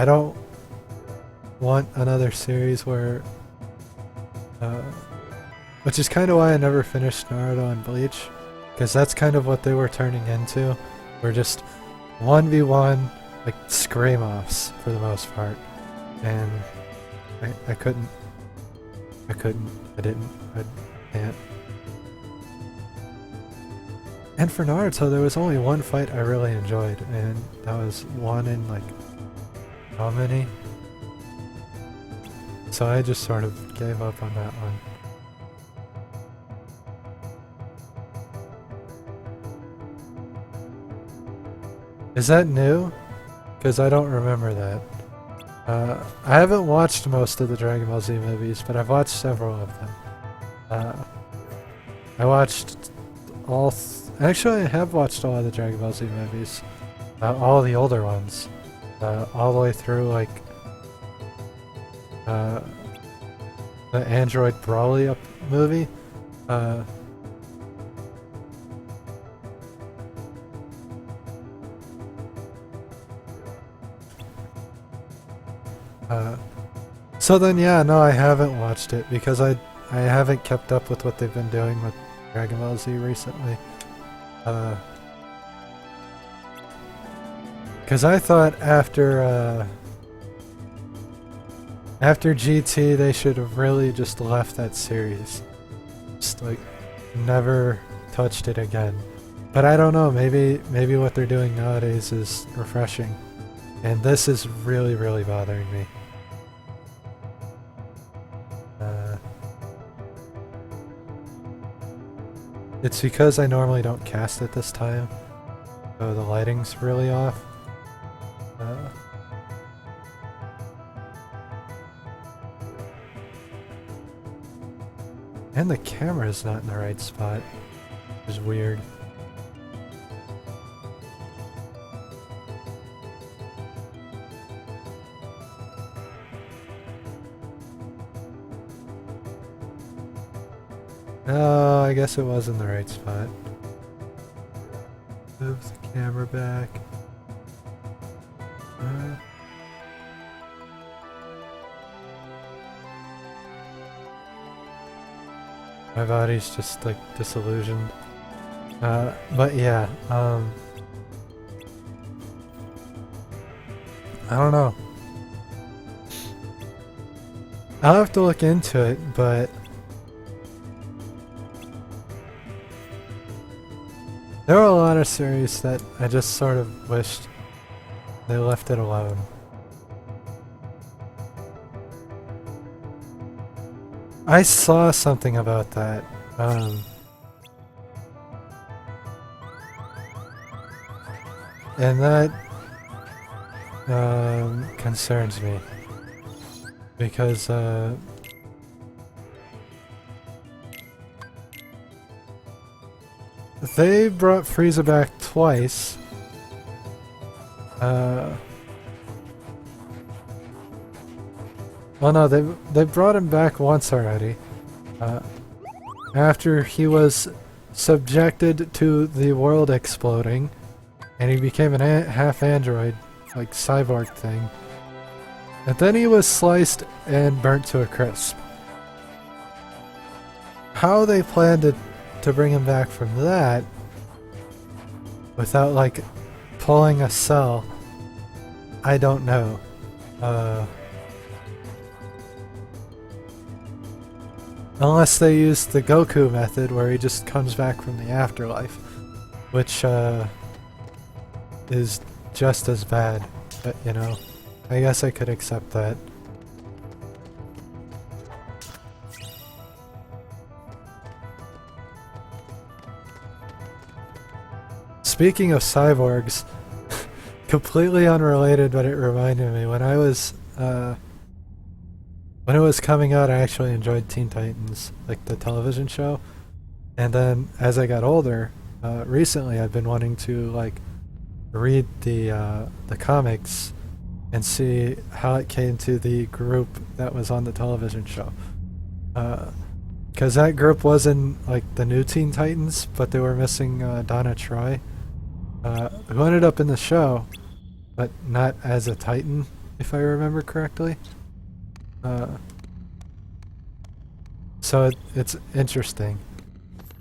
I don't want another series where, which is kind of why I never finished Naruto and Bleach, because that's kind of what they were turning into. We're just 1v1, like scream-offs for the most part, and I couldn't, I didn't, I can't. And for Naruto, there was only one fight I really enjoyed, and that was one in like, how many? So I just sort of gave up on that one. Is that new? Because I don't remember that. I haven't watched most of the Dragon Ball Z movies, but I've watched several of them. I watched all... Actually, I have watched all of the Dragon Ball Z movies. All the older ones. All the way through, like... the Android Brawly up movie. So then, yeah, no, I haven't watched it because I haven't kept up with what they've been doing with Dragon Ball Z recently. Because I thought after GT they should have really just left that series. Just like never touched it again. But I don't know, maybe what they're doing nowadays is refreshing. And this is really, really bothering me. It's because I normally don't cast at this time, so the lighting's really off. And the camera's not in the right spot, which is weird. Oh, I guess it was in the right spot. Move the camera back. My body's just like disillusioned. But yeah, I don't know. I'll have to look into it, but there were a lot of series that I just sort of wished they left it alone. I saw something about that. And that concerns me. Because they brought Frieza back twice. Well, no, they brought him back once already. After he was subjected to the world exploding, and he became an half android, like cyborg thing. And then he was sliced and burnt to a crisp. How they planned to bring him back from that without like pulling a cell, I don't know. Unless they use the Goku method where he just comes back from the afterlife, which is just as bad, but you know, I guess I could accept that. Speaking of cyborgs, completely unrelated, but it reminded me when I was when it was coming out, I actually enjoyed Teen Titans, like the television show. And then as I got older, recently I've been wanting to like read the comics and see how it came to the group that was on the television show. Because that group was in like the new Teen Titans, but they were missing Donna Troy, who ended up in the show, but not as a Titan, if I remember correctly. So it's interesting,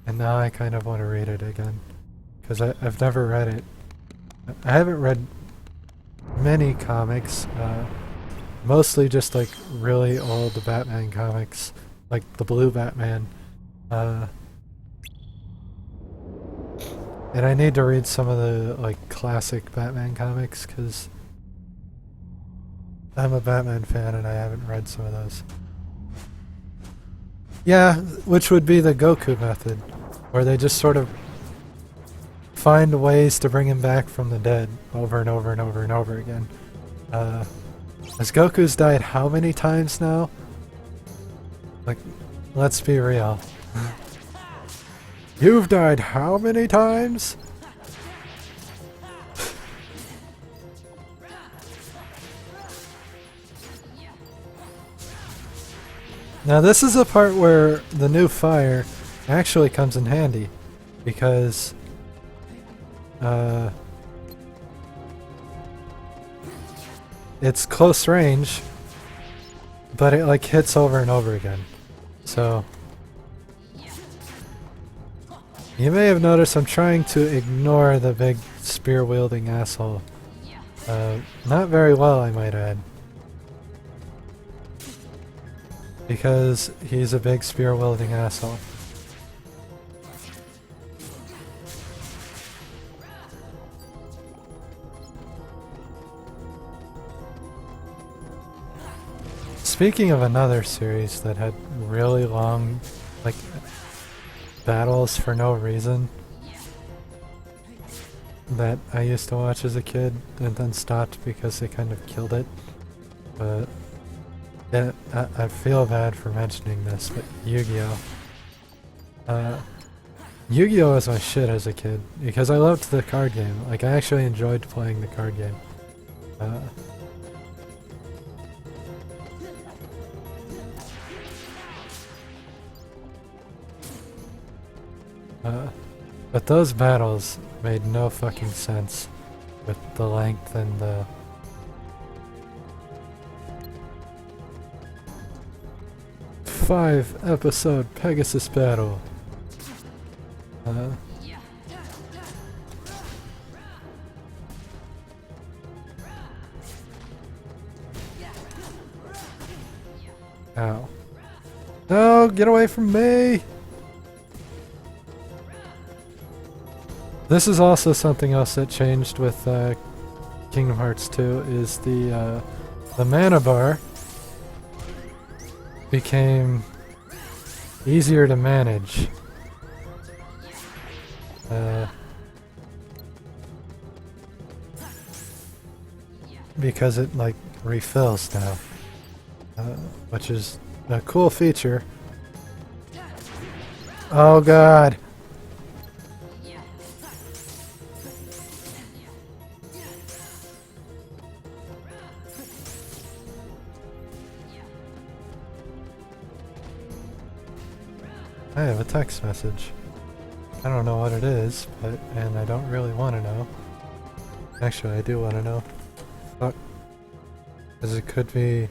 and now I kind of want to read it again, because I've never read it. I haven't read many comics, mostly just like really old Batman comics, like the Blue Batman. And I need to read some of the like classic Batman comics, because I'm a Batman fan and I haven't read some of those. Yeah, which would be the Goku method, where they just sort of find ways to bring him back from the dead over and over and over and over again. As Goku's died how many times now? Like, let's be real. You've died how many times? Now this is a part where the new fire actually comes in handy, because it's close range, but it like hits over and over again. So you may have noticed I'm trying to ignore the big spear wielding asshole. Not very well, I might add. Because he's a big spear-wielding asshole. Speaking of another series that had really long, like, battles for no reason, that I used to watch as a kid and then stopped because they kind of killed it, but yeah, I feel bad for mentioning this, but Yu-Gi-Oh! Yu-Gi-Oh! Was my shit as a kid, because I loved the card game. Like, I actually enjoyed playing the card game. But those battles made no fucking sense with the length and the... Five-episode Pegasus battle. Ow. No, get away from me! This is also something else that changed with Kingdom Hearts 2, is the mana bar became easier to manage. Because it like refills now, which is a cool feature. Oh god! I have a text message. I don't know what it is, and I don't really want to know. Actually, I do want to know. Fuck. Because it could be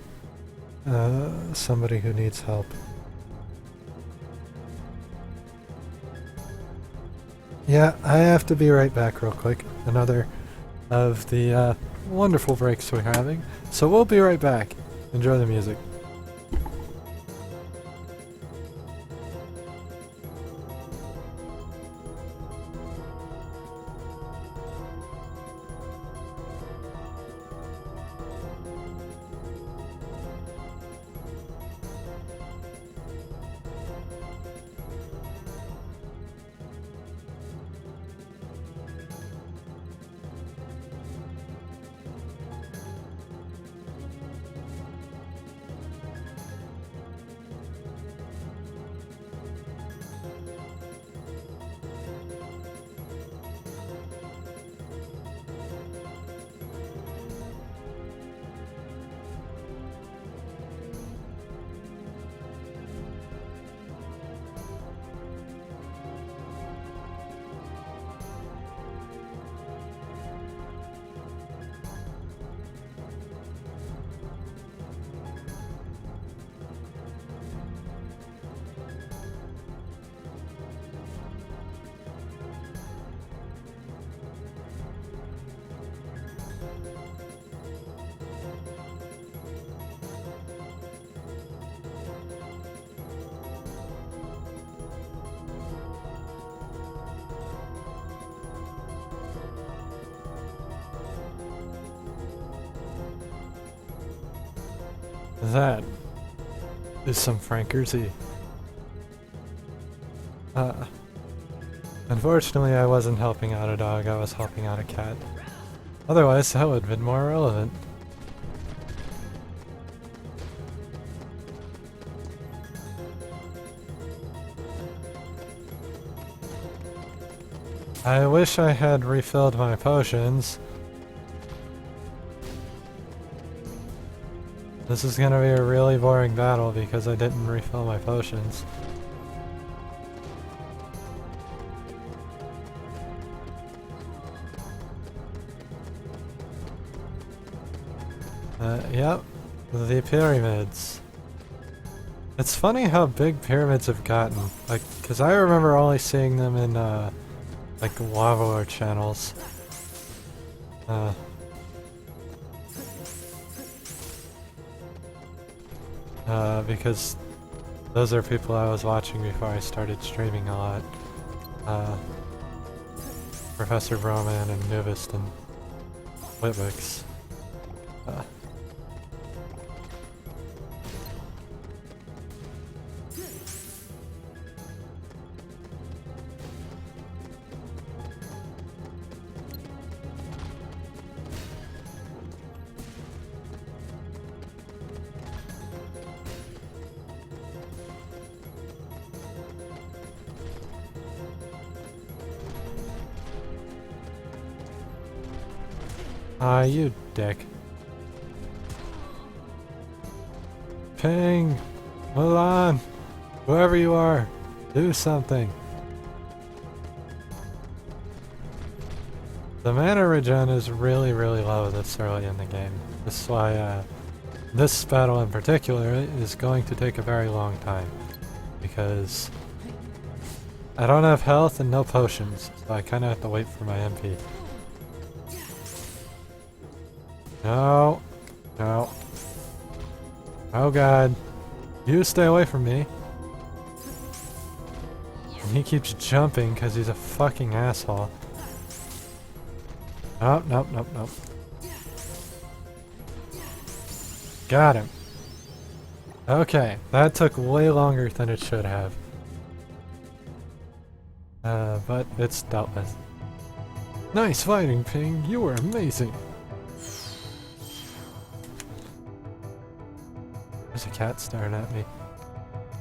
somebody who needs help. Yeah, I have to be right back real quick. Another of the wonderful breaks we're having. So we'll be right back. Enjoy the music. That is some frankersy. Unfortunately, I wasn't helping out a dog, I was helping out a cat. Otherwise, that would have been more relevant. I wish I had refilled my potions. This is gonna be a really boring battle because I didn't refill my potions. Yep, the pyramids. It's funny how big pyramids have gotten. Like, cause I remember only seeing them in, like lava ore channels. Because those are people I was watching before I started streaming a lot. Professor Broman and Nubist and Whitwicks. You dick. Ping! Milan! Whoever you are, do something. The mana regen is really low this early in the game. This is why this battle in particular is going to take a very long time. Because I don't have health and no potions, so I kinda have to wait for my MP. No. No. Oh god. You stay away from me. And he keeps jumping because he's a fucking asshole. Nope, nope, nope, nope. Got him. Okay, that took way longer than it should have. But it's dealt with. Nice fighting, Ping. You were amazing. There's a cat staring at me.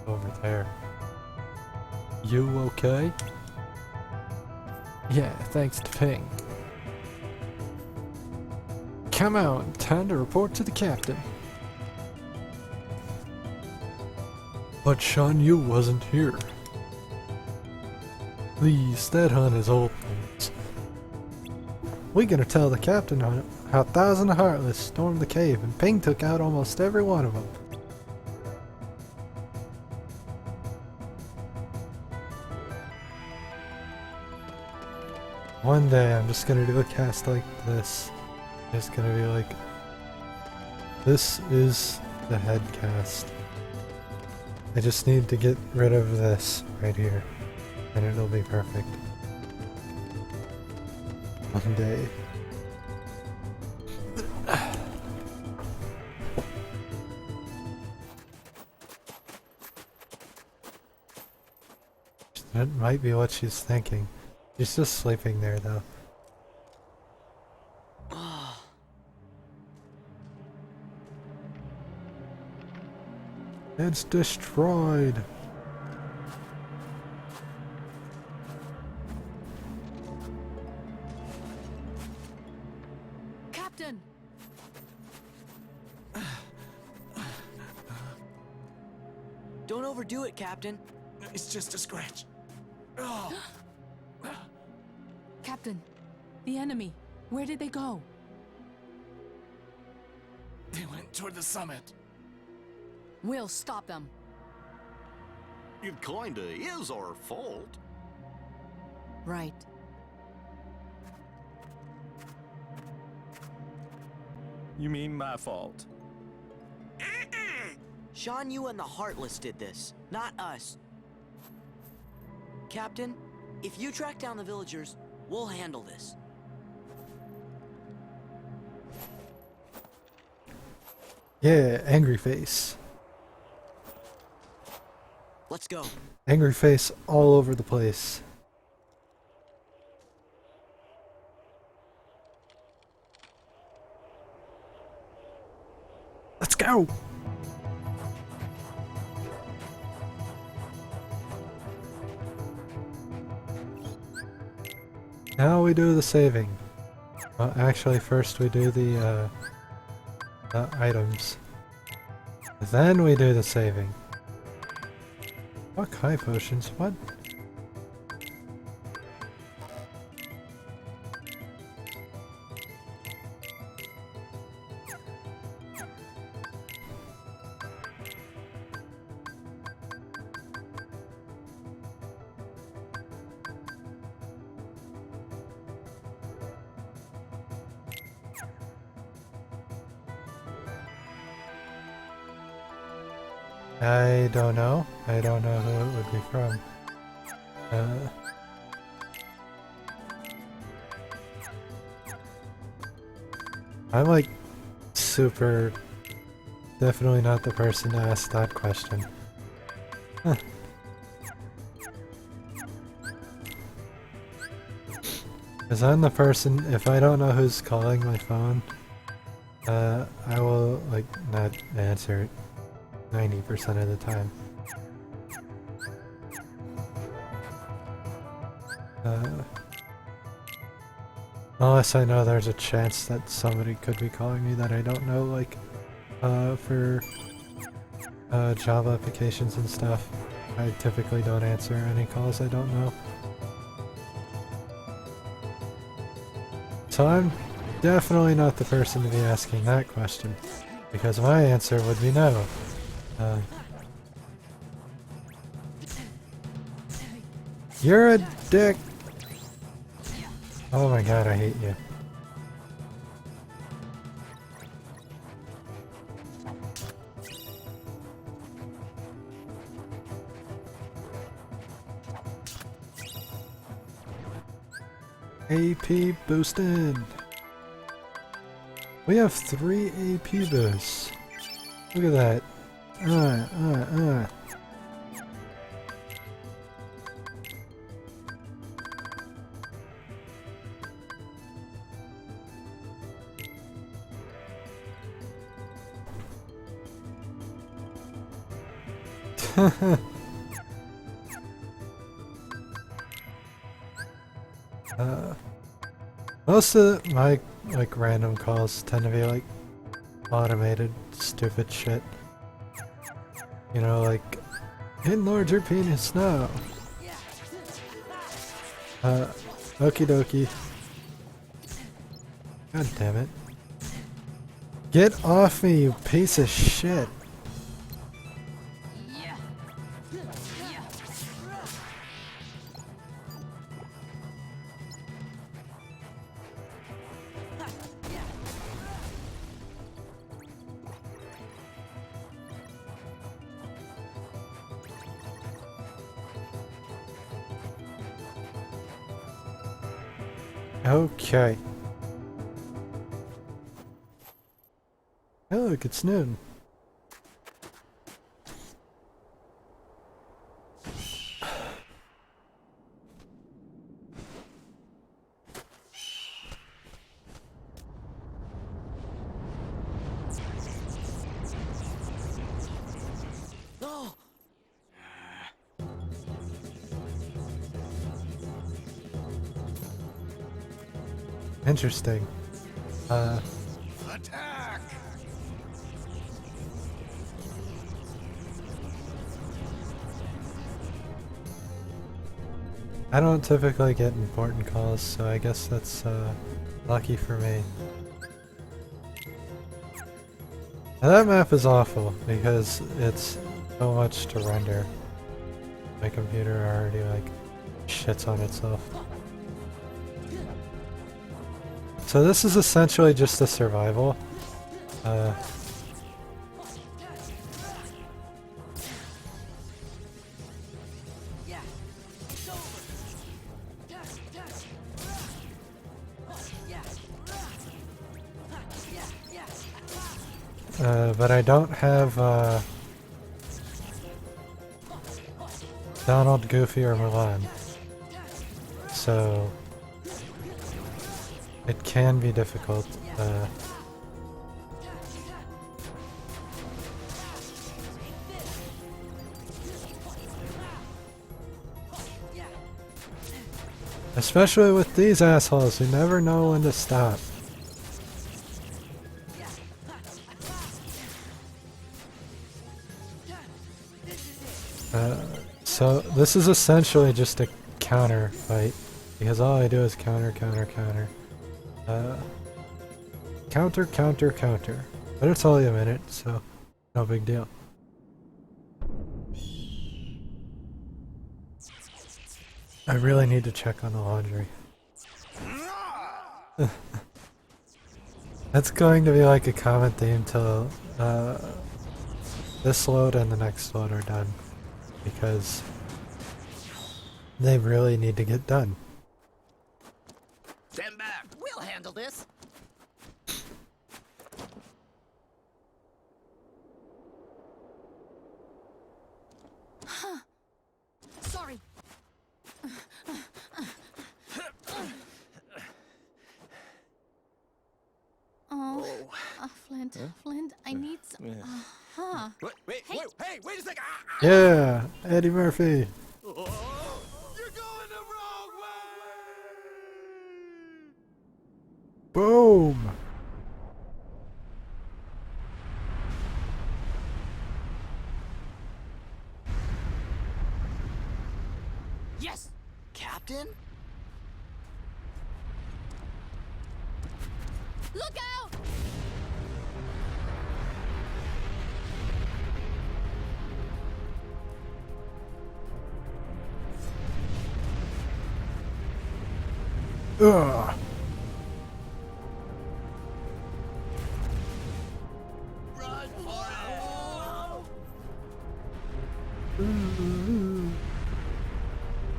Over there. You okay? Yeah, thanks to Ping. Come on, time to report to the captain. But Shan Yu wasn't here. Please, that hunt is old news. We gonna tell the captain how Thousand Heartless stormed the cave and Ping took out almost every one of them. One day I'm just gonna do a cast like this. It's gonna be like, this is the head cast. I just need to get rid of this right here, and it'll be perfect. One day. That might be what she's thinking. She's just sleeping there though. It's destroyed. Captain! Don't overdo it, Captain. It's just a scratch. Captain, the enemy, where did they go? They went toward the summit. We'll stop them. It kinda is our fault. Right. You mean my fault? Shan Yu and the Heartless did this, not us. Captain, if you track down the villagers, we'll handle this. Yeah, angry face. Let's go. Angry face all over the place. Let's go! Now we do the saving. Well, actually, first we do the items. Then we do the saving. Fuck high potions, what? I don't know. I don't know who it would be from. I'm like super definitely not the person to ask that question. Huh. Cause I'm the person, if I don't know who's calling my phone, I will like not answer it 90% of the time. Unless I know there's a chance that somebody could be calling me that I don't know, like, for job applications and stuff. I typically don't answer any calls I don't know. So I'm definitely not the person to be asking that question, because my answer would be no. You're a dick! Oh my god, I hate you. AP boosted! We have 3 AP boosts. Look at that. Most of my like random calls tend to be like automated stupid shit. You know, like enlarge your penis now. Okie dokie. God damn it. Get off me, you piece of shit. Okay. Oh, look, it's noon. Oh, Interesting. Attack! I don't typically get important calls, so I guess that's lucky for me. Now that map is awful because it's so much to render. My computer already like shits on itself. So this is essentially just a survival. but I don't have Donald, Goofy, or Mulan. So it can be difficult. Especially with these assholes who never know when to stop. So this is essentially just a counter fight, because all I do is counter, counter, counter. Counter, counter, counter. But it's only a minute, so no big deal. I really need to check on the laundry. That's going to be like a common theme till this load and the next load are done, because they really need to get done. Stand back. We'll handle this. Sorry. Flint, Flint, I need some. Wait, Hey. hey, wait a second! Yeah, Eddie Murphy. You're going the wrong way! Boom. Yes! Captain? Look out! Ugh. Run for it.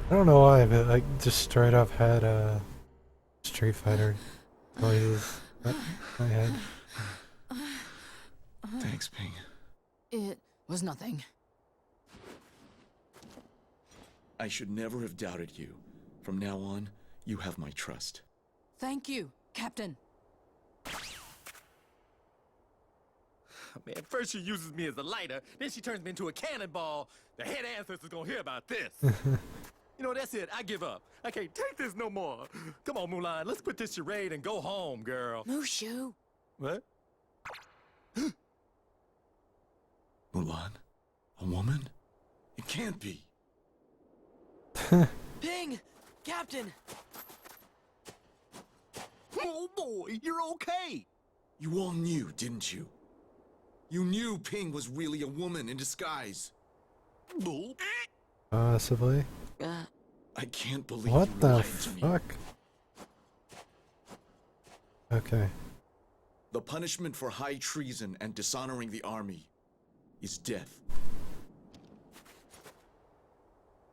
I don't know why, but like just straight up had Street Fighter noises in my head. Thanks, Ping. It was nothing. I should never have doubted you. From now on, you have my trust. Thank you, Captain. Man, first she uses me as a lighter, then she turns me into a cannonball. The head ancestor's gonna hear about this. You know, that's it. I give up. I can't take this no more. Come on, Mulan. Let's quit this charade and go home, girl. Mushu. What? Mulan? A woman? It can't be. Ping! Captain! Oh boy, you're okay. You all knew, didn't you? You knew Ping was really a woman in disguise. Bull. Possibly. I can't believe What you the lied to me. fuck? Okay. The punishment for high treason and dishonoring the army is death.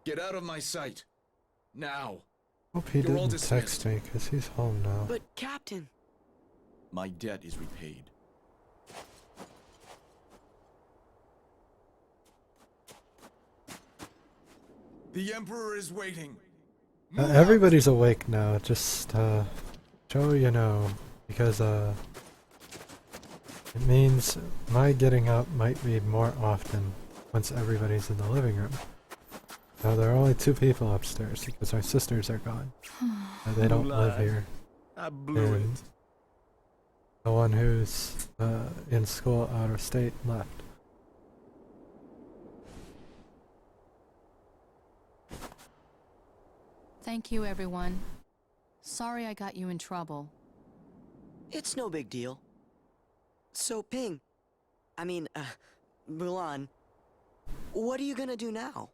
Get out of my sight. Now. Hope he You're all didn't text dismissed. me, because he's home now. But, Captain... My debt is repaid. The Emperor is waiting. Move out. Everybody's awake now, just so you know, because it means my getting up might be more often once everybody's in the living room. Now there are only 2 people upstairs because my sisters are gone. They don't live Mulan, here. I blew And it. the one who's in school out of state left. Thank you, everyone. Sorry I got you in trouble. It's no big deal. So, Ping... Mulan... What are you gonna do now?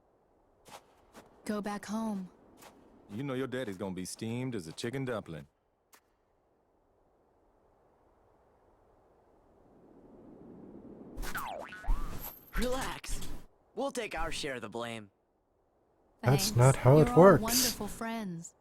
Go back home. You know your daddy's gonna be steamed as a chicken dumpling. Relax. We'll take our share of the blame. That's Thanks. not how it You're all works. wonderful friends.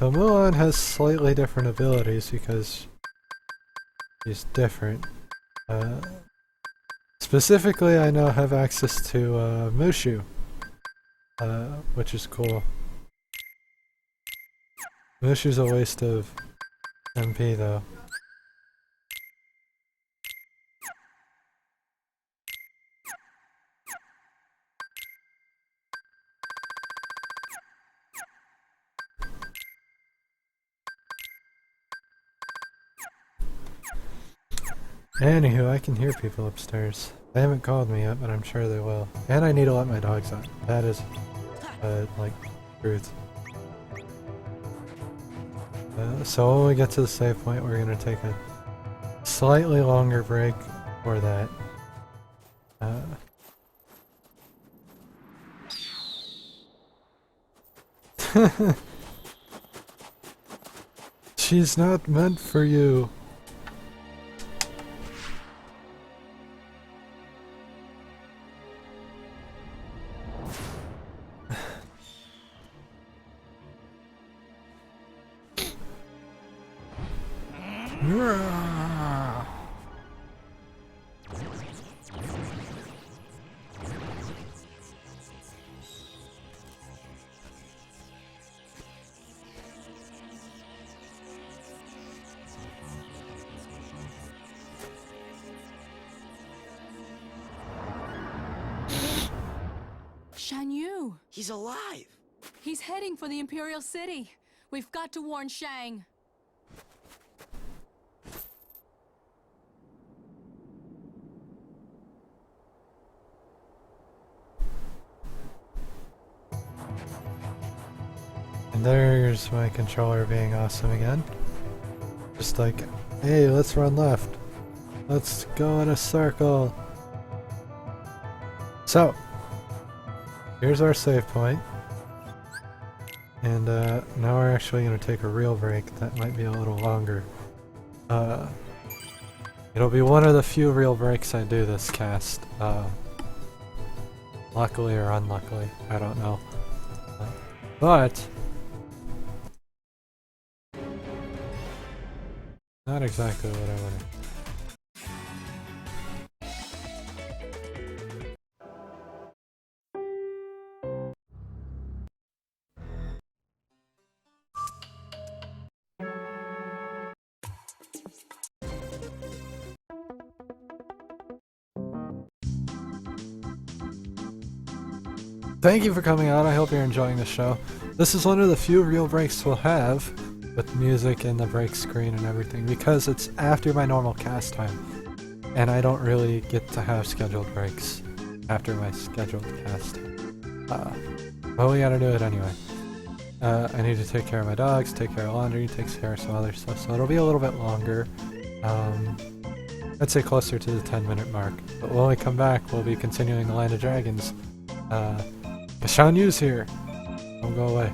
So Mulan has slightly different abilities because she's different. Specifically, I now have access to Mushu, which is cool. Mushu's a waste of MP though. Anywho, I can hear people upstairs. They haven't called me yet, but I'm sure they will. And I need to let my dogs out. That is, like, truth. So when we get to the save point, we're gonna take a slightly longer break for that. She's not meant for you. Shan Yu! He's alive. He's heading for the Imperial City. We've got to warn Shang. And there's my controller being awesome again. Just like, hey, let's run left. Let's go in a circle. So, here's our save point. And now we're actually going to take a real break that might be a little longer. It'll be one of the few real breaks I do this cast. Luckily or unluckily, I don't know. But not exactly what I wanted. Thank you for coming out. I hope you're enjoying the show. This is one of the few real breaks we'll have with music and the break screen and everything because it's after my normal cast time. And I don't really get to have scheduled breaks after my scheduled cast time. But we gotta do it anyway. I need to take care of my dogs, take care of laundry, take care of some other stuff, so it'll be a little bit longer. I'd say closer to the 10-minute mark. But when we come back, we'll be continuing the Land of Dragons. Shan Yu's here. Don't go away.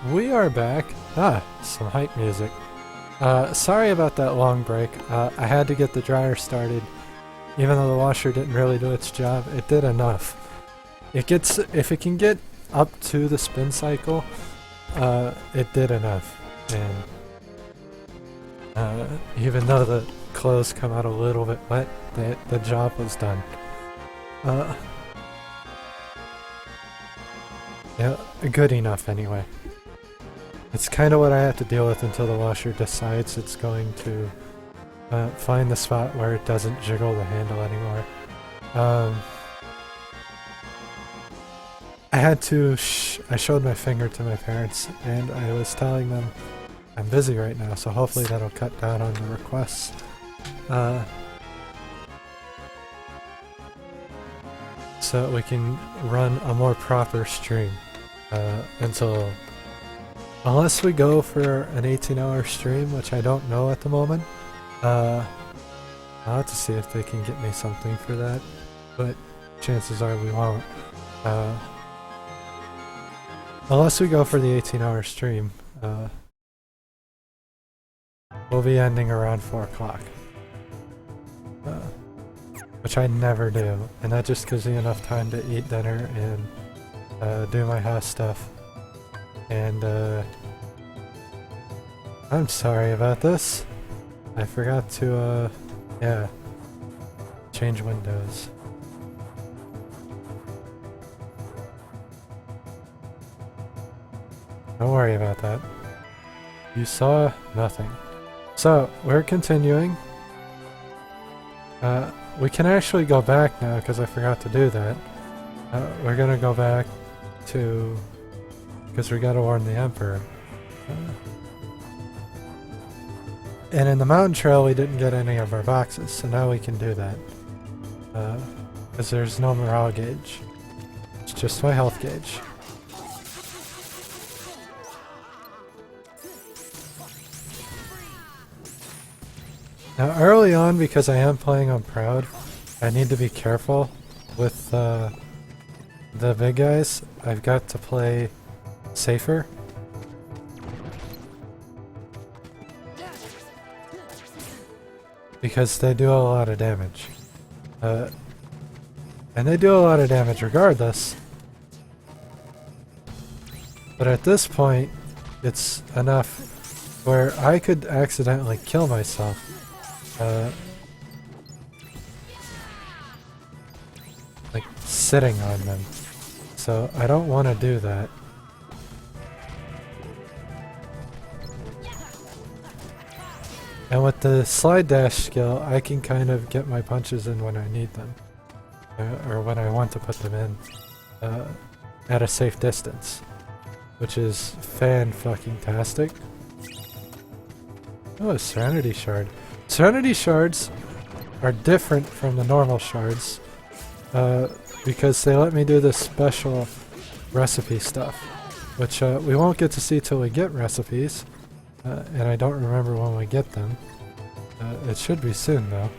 we are back. Ah, some hype music. Sorry about that long break. I had to get the dryer started. Even though the washer didn't really do its job, it did enough. If it can get up to the spin cycle, it did enough. And even though the clothes come out a little bit wet, the job was done. Yeah, good enough anyway. It's kind of what I have to deal with until the washer decides it's going to find the spot where it doesn't jiggle the handle anymore. I had to I showed my finger to my parents and I was telling them I'm busy right now, so hopefully that'll cut down on the requests. So that we can run a more proper stream unless we go for an 18-hour stream, which I don't know at the moment. I'll have to see if they can get me something for that, but chances are we won't. Unless we go for the 18-hour stream, we'll be ending around 4 o'clock. Which I never do, and that just gives me enough time to eat dinner and do my house stuff. And I'm sorry about this. I forgot to, yeah, change windows. Don't worry about that. You saw nothing. So, we're continuing. We can actually go back now because I forgot to do that. We're gonna go back to... because we gotta warn the Emperor. And in the mountain trail we didn't get any of our boxes, so now we can do that. Because there's no morale gauge. It's just my health gauge. Now early on, because I am playing on Proud, I need to be careful with the big guys. I've got to play safer. Because they do a lot of damage. And they do a lot of damage regardless. But at this point, it's enough where I could accidentally kill myself. Like sitting on them. So I don't want to do that. And with the slide dash skill, I can kind of get my punches in when I need them. Or when I want to put them in. At a safe distance. Which is fan-fucking-tastic. Oh, a Serenity Shard. Serenity Shards are different from the normal shards. Because they let me do this special recipe stuff. Which we won't get to see till we get recipes. And I don't remember when we get them. It should be soon though.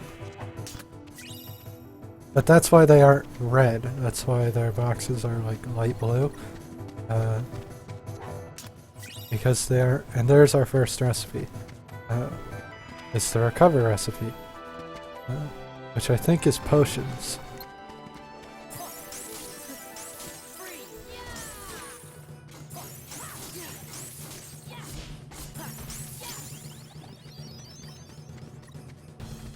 But that's why they aren't red. That's why their boxes are like light blue. Because they're... and there's our first recipe. It's the recover recipe. Which I think is potions.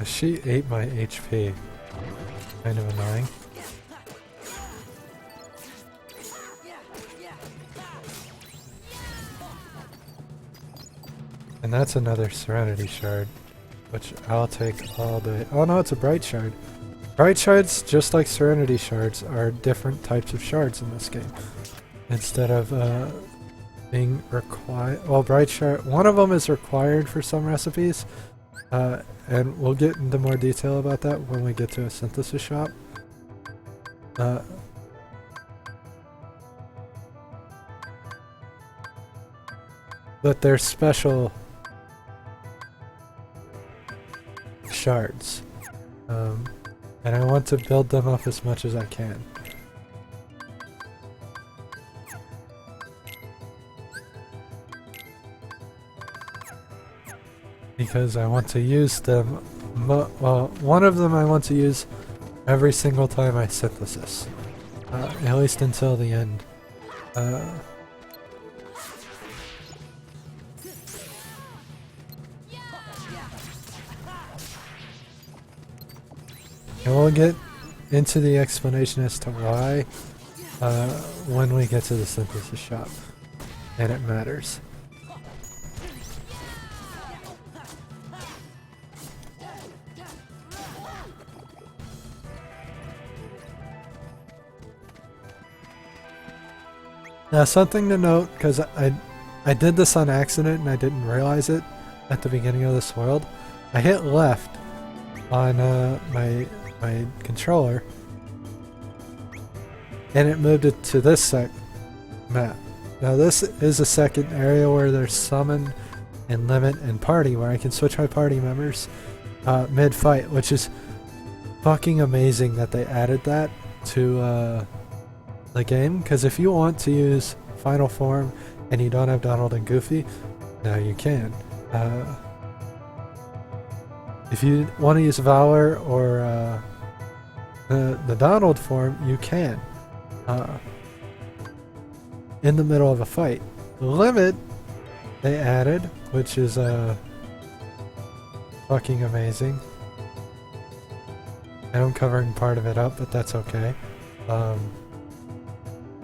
She ate my HP. Kind of annoying. And that's another Serenity Shard, which I'll take all day. Oh no, it's a Bright Shard. Bright Shards, just like Serenity Shards, are different types of shards in this game. Instead of being required... well, Bright Shard... one of them is required for some recipes. And we'll get into more detail about that when we get to a synthesis shop. But they're special shards. And I want to build them up as much as I can. because I want to use them. Well, one of them I want to use every single time I synthesis, at least until the end. And we'll get into the explanation as to why when we get to the synthesis shop, and it matters. Now, something to note, because I did this on accident and I didn't realize it at the beginning of this world. I hit left on my controller, and it moved it to this map. Now, this is a second area where there's summon and limit and party, where I can switch my party members mid-fight, which is fucking amazing that they added that to the game, because if you want to use final form and you don't have Donald and Goofy, now you can. If you want to use Valor or the Donald form, you can in the middle of a fight. Limit they added, which is fucking amazing. And I'm covering part of it up, but that's okay.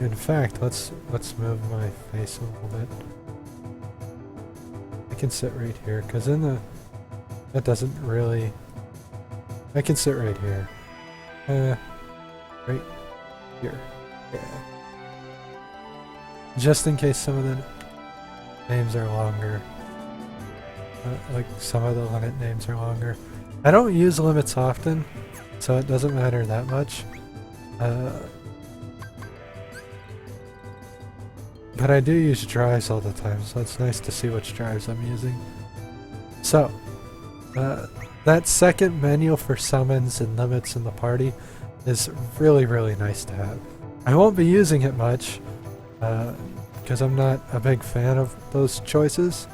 In fact, let's move my face a little bit. I can sit right here, because in the... That doesn't really... I can sit right here. Right here. Yeah. Just in case some of the names are longer. Like some of the limit names are longer. I don't use limits often, so it doesn't matter that much. But I do use drives all the time, so it's nice to see which drives I'm using. So, that second menu for summons and limits in the party is really, really nice to have. I won't be using it much, because I'm not a big fan of those choices.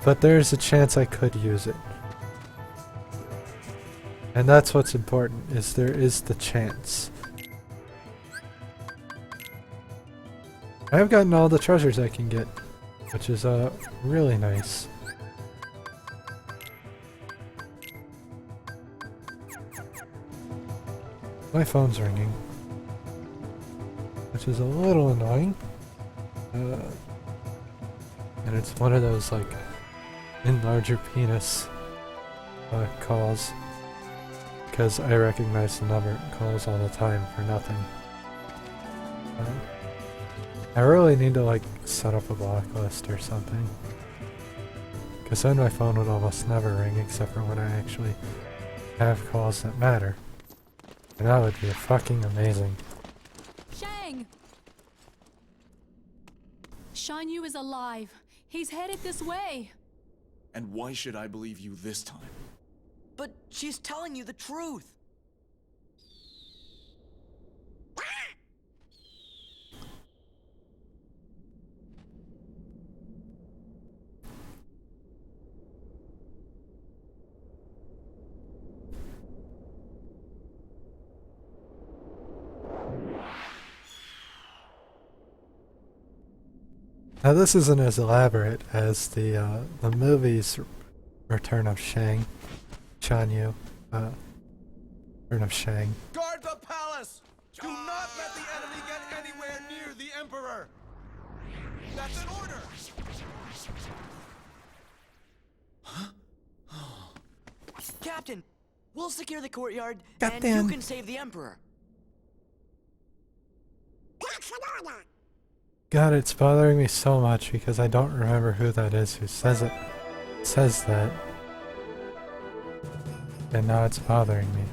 But there's a chance I could use it. And that's what's important, is there is the chance. I've gotten all the treasures I can get, which is really nice. My phone's ringing, which is a little annoying. And it's one of those like enlarge your penis calls, because I recognize the number calls all the time for nothing. I really need to like set up a blacklist or something, because then my phone would almost never ring except for when I actually have calls that matter. And that would be fucking amazing. Shang! Shan Yu is alive. He's headed this way. And why should I believe you this time? But she's telling you the truth. Now this isn't as elaborate as the movie's Return of Shang. Shan Yu. Return of Shang. Guard the palace! Do not let the enemy get anywhere near the Emperor! That's an order! Captain, we'll secure the courtyard, Captain. and you can save the Emperor. God, it's bothering me so much because I don't remember who that is who says that. And now it's bothering me.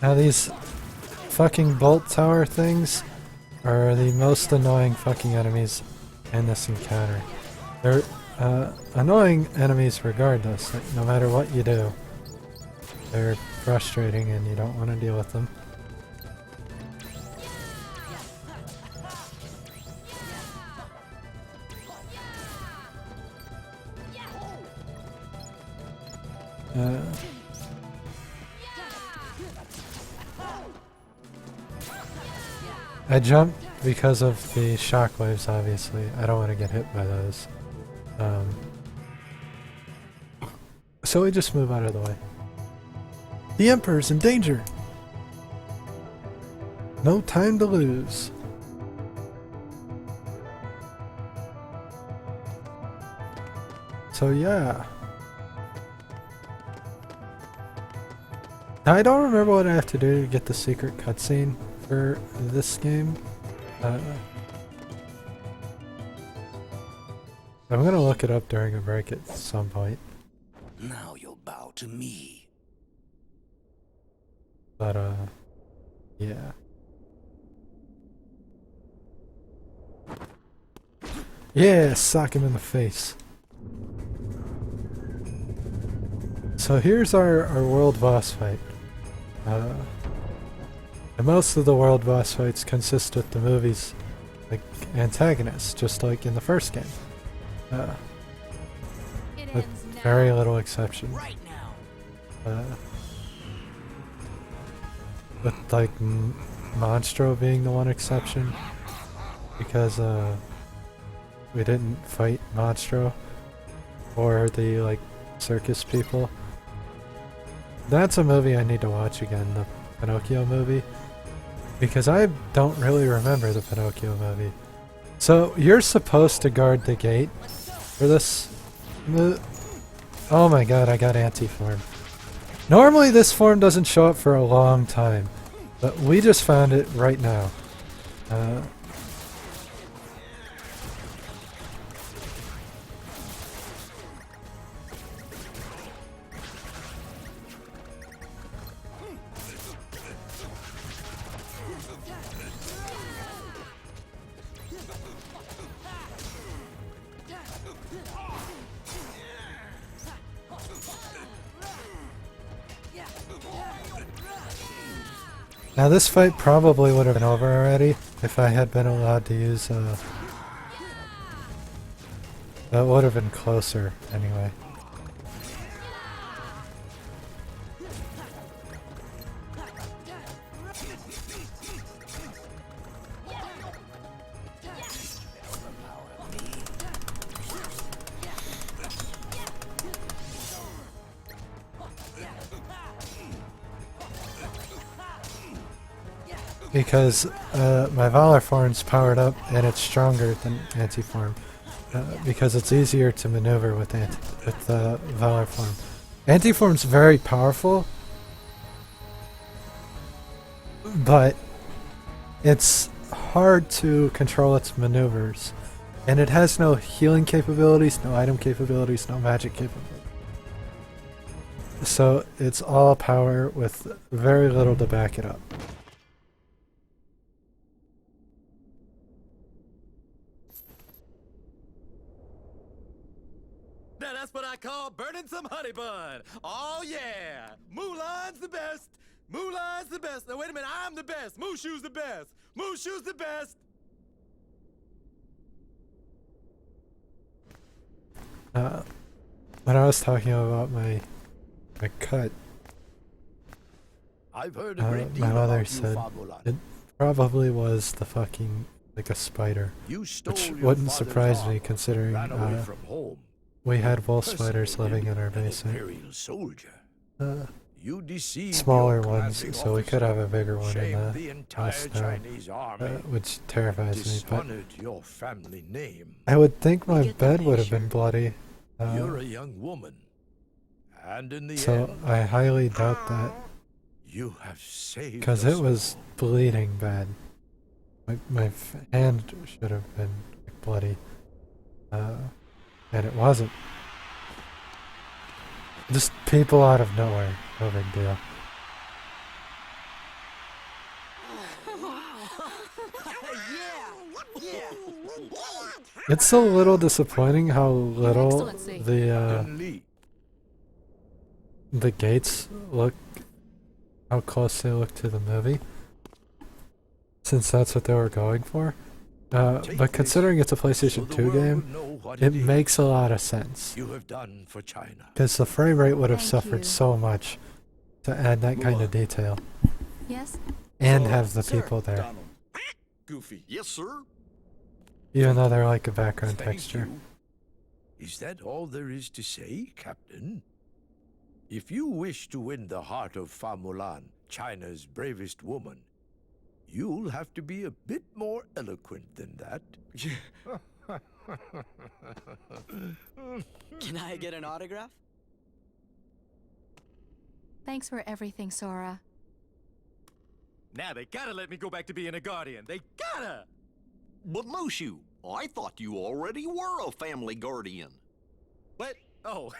Now these fucking bolt tower things are the most annoying fucking enemies in this encounter. They're annoying enemies regardless. Like, no matter what you do, they're frustrating and you don't want to deal with them. I jumped because of the shockwaves, obviously. I don't want to get hit by those. So we just move out of the way. The Emperor's in danger! No time to lose. So yeah. Now, I don't remember what I have to do to get the secret cutscene for this game. I'm gonna look it up during a break at some point. Now you'll bow to me. But, yeah. Yeah, sock him in the face. So here's our world boss fight. And most of the world boss fights consist with the movie's like antagonists, just like in the first game. With very little exception. Right now. With like Monstro being the one exception, because we didn't fight Monstro or the like circus people. That's a movie I need to watch again, the Pinocchio movie, because I don't really remember the Pinocchio movie. So you're supposed to guard the gate for this. Oh my god, I got anti-form. Normally this form doesn't show up for a long time, but we just found it right now. Now this fight probably would have been over already if I had been allowed to use, that would have been closer anyway. Because my Valor form's powered up and it's stronger than Anti-form. Because it's easier to maneuver with Valor form. Anti-form's very powerful, but it's hard to control its maneuvers. And it has no healing capabilities, no item capabilities, no magic capabilities. So it's all power with very little to back it up. Now that's what I call burning some honey bun. Oh yeah, Mulan's the best. Mulan's the best. Now wait a minute, I'm the best. Mushu's the best. Mushu's the best. When I was talking about my cut, I've heard a great deal my mother about you, said Fabulan. it probably was the fucking, like a spider. You stole Which your wouldn't father's surprise arm me and considering ran away from home. we had wolf Personally, spiders living in our an basement. Imperial soldier. You deceived Smaller your ones, commanding so we could officer, have a bigger one in shamed the the entire house now, Chinese army, which terrifies me. But dishonored your family name. I would think my get the bed would have picture. been bloody. You're a young woman, and in the So end, I highly doubt that, you have saved because us it was bleeding bad. My hand should have been bloody, and it wasn't. Just people out of nowhere, no big deal. Yeah. It's a little disappointing how little Excellency. the gates look, how close they look to the movie, since that's what they were going for. But considering it's a PlayStation 2 game, it makes a lot of sense. You have done for China. Because the frame rate would have Thank suffered you. so much to add that kind of detail. Yes? And So, have the sir, people there. Donald. Goofy. Yes, sir. Even though they're like a background Thank texture. you. Is that all there is to say, Captain? If you wish to win the heart of Fa Mulan, China's bravest woman, you'll have to be a bit more eloquent than that. Can I get an autograph? Thanks for everything, Sora. Now they gotta let me go back to being a guardian. They gotta! But Mushu, I thought you already were a family guardian. What? Oh,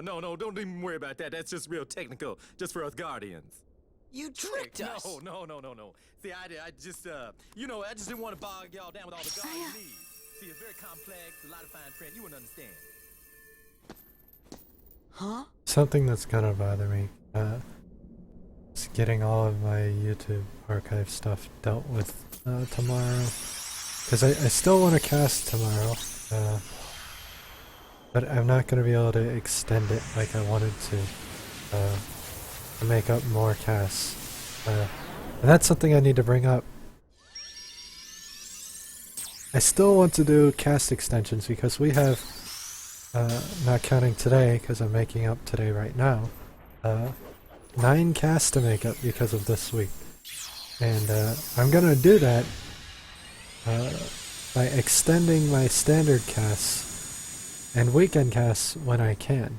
no, don't even worry about that. That's just real technical, just for us guardians. You tricked us. No. See, I just, I just didn't want to bog y'all down with all the guardian needs. See, it's very complex, a lot of fine print. You wouldn't understand. Huh? Something that's gonna bother me, is getting all of my YouTube archive stuff dealt with tomorrow. Because I still want to cast tomorrow, but I'm not going to be able to extend it like I wanted to make up more casts. And that's something I need to bring up. I still want to do cast extensions because we have, not counting today because I'm making up today right now, 9 casts to make up because of this week. And I'm going to do that by extending my standard casts and weekend casts when I can.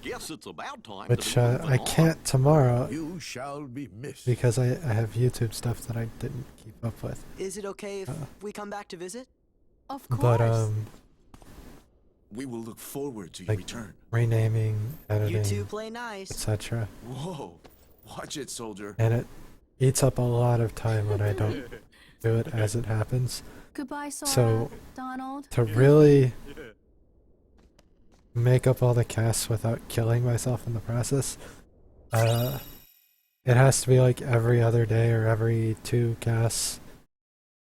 Guess it's about time. Which to be I moving can't tomorrow You shall be missed. because I have YouTube stuff that I didn't keep up with. Is it okay if we come back to visit? Of course. But We will look forward to your Like- return. renaming, You two editing, play nice. etc. Whoa. Watch it, soldier. And it eats up a lot of time when I don't do it as it happens. Goodbye, Sora. So- Donald. To really make up all the casts without killing myself in the process, it has to be like every other day or every 2 casts.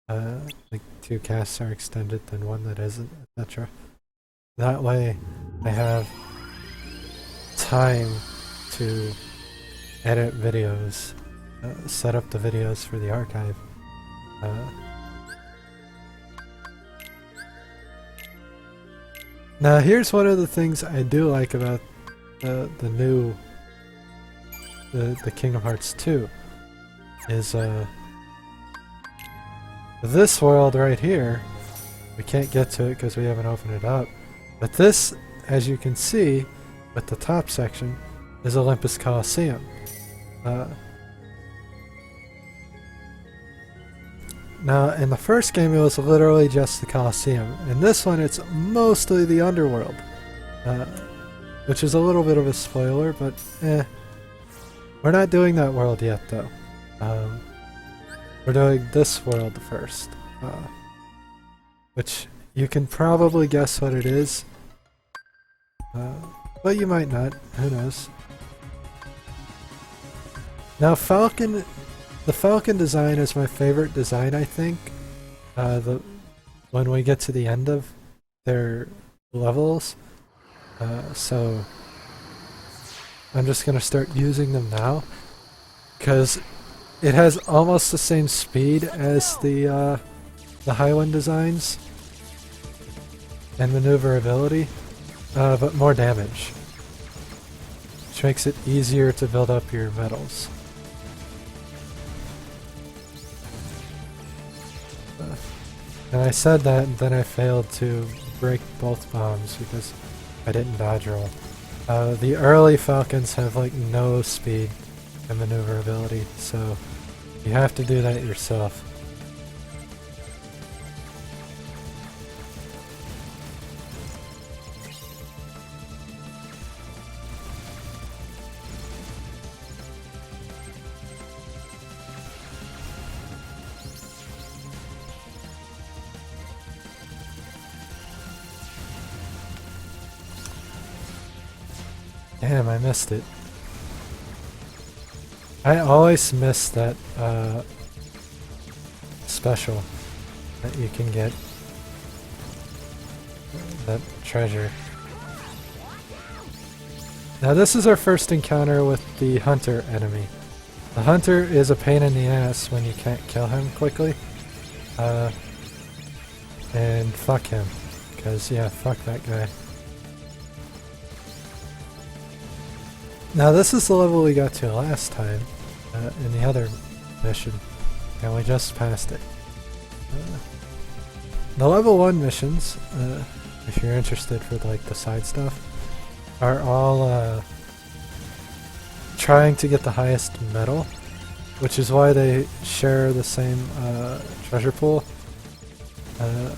Like 2 casts are extended, then 1 that isn't, etc. That way, I have time to edit videos, set up the videos for the archive. Now here's one of the things I do like about the new the Kingdom Hearts 2 is this world right here. We can't get to it because we haven't opened it up, but this, as you can see with the top section, is Olympus Coliseum. Now, in the first game, it was literally just the Coliseum. In this one, it's mostly the underworld. Which is a little bit of a spoiler, but We're not doing that world yet, though. We're doing this world first. Which you can probably guess what it is. But you might not. Who knows? Now, the Falcon design is my favorite design, I think. When we get to the end of their levels. So I'm just gonna start using them now, because it has almost the same speed as the Highland designs and maneuverability, but more damage, which makes it easier to build up your medals. And I said that, and then I failed to break both bombs because I didn't dodge roll. The early Falcons have like no speed and maneuverability, so you have to do that yourself. Damn, I missed it. I always miss that special that you can get. That treasure. Now this is our first encounter with the hunter enemy. The hunter is a pain in the ass when you can't kill him quickly. And fuck him. Because, yeah, fuck that guy. Now this is the level we got to last time in the other mission. And we just passed it. The level 1 missions, if you're interested for like the side stuff, are all trying to get the highest medal, which is why they share the same treasure pool. And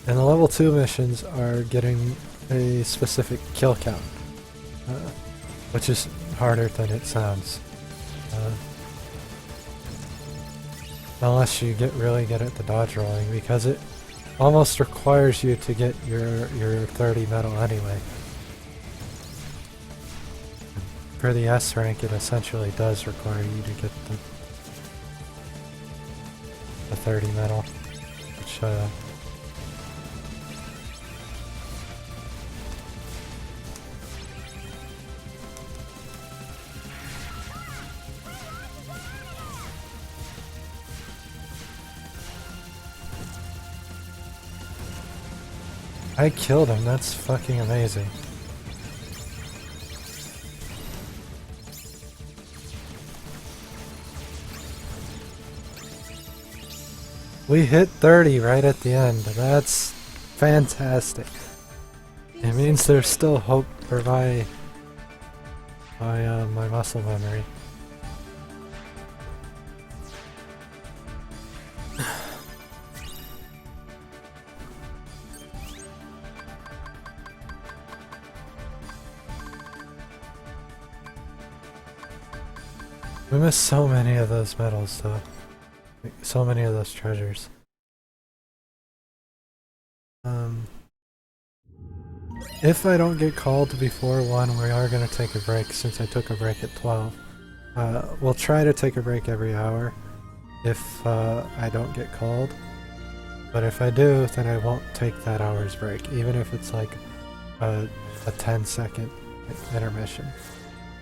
the level 2 missions are getting a specific kill count, which is harder than it sounds. Unless you get really good at the dodge rolling, because it almost requires you to get your 30 medal anyway. For the S rank, it essentially does require you to get the 30 medal, which I killed him, that's fucking amazing. We hit 30 right at the end. That's fantastic. It means there's still hope for my muscle memory. We missed so many of those medals though. Like, so many of those treasures. If I don't get called before 1, we are going to take a break since I took a break at 12. We'll try to take a break every hour if I don't get called. But if I do, then I won't take that hour's break, even if it's like a 10-second intermission.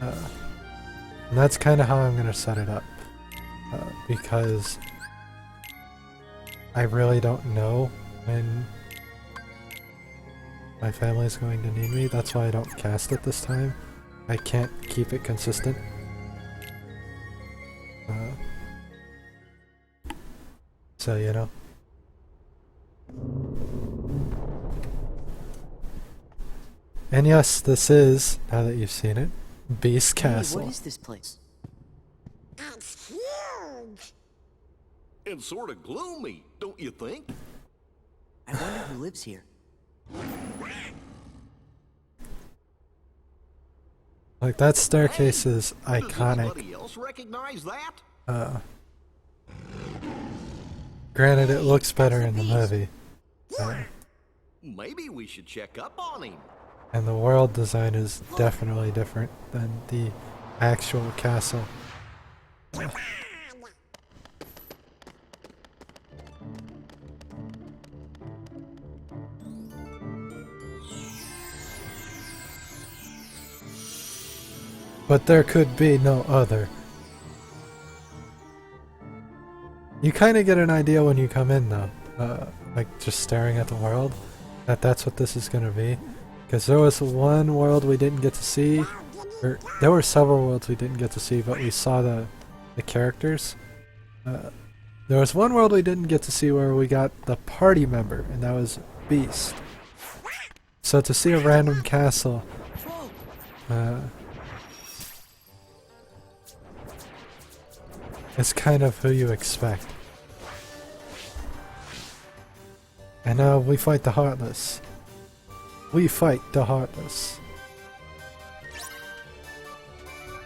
And that's kind of how I'm going to set it up. Because I really don't know when my family is going to need me. That's why I don't cast it this time. I can't keep it consistent. So, you know. And yes, this is, now that you've seen it, Beast Castle. Hey, what is this place? It's huge! And sort of gloomy, don't you think? I wonder who lives here. Like, that staircase is Does iconic. anybody else recognize that? Granted, it looks better in the movie. Maybe we should check up on him. And the world design is definitely different than the actual castle. But there could be no other. You kind of get an idea when you come in though, like just staring at the world, that that's what this is going to be. Because there was one world we didn't get to see, or there were several worlds we didn't get to see, but we saw the characters. There was one world we didn't get to see where we got the party member, and that was Beast. So to see a random castle, it's kind of who you expect. And now we fight the Heartless. We fight the Heartless.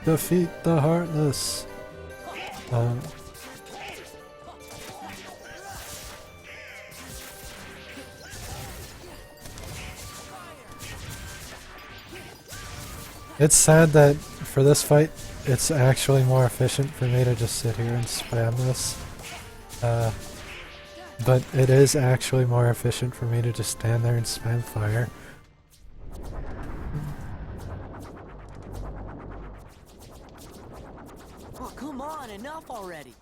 Defeat the Heartless. It's sad that for this fight, it's actually more efficient for me to just sit here and spam this. But it is actually more efficient for me to just stand there and spam fire. Oh, come on, enough already.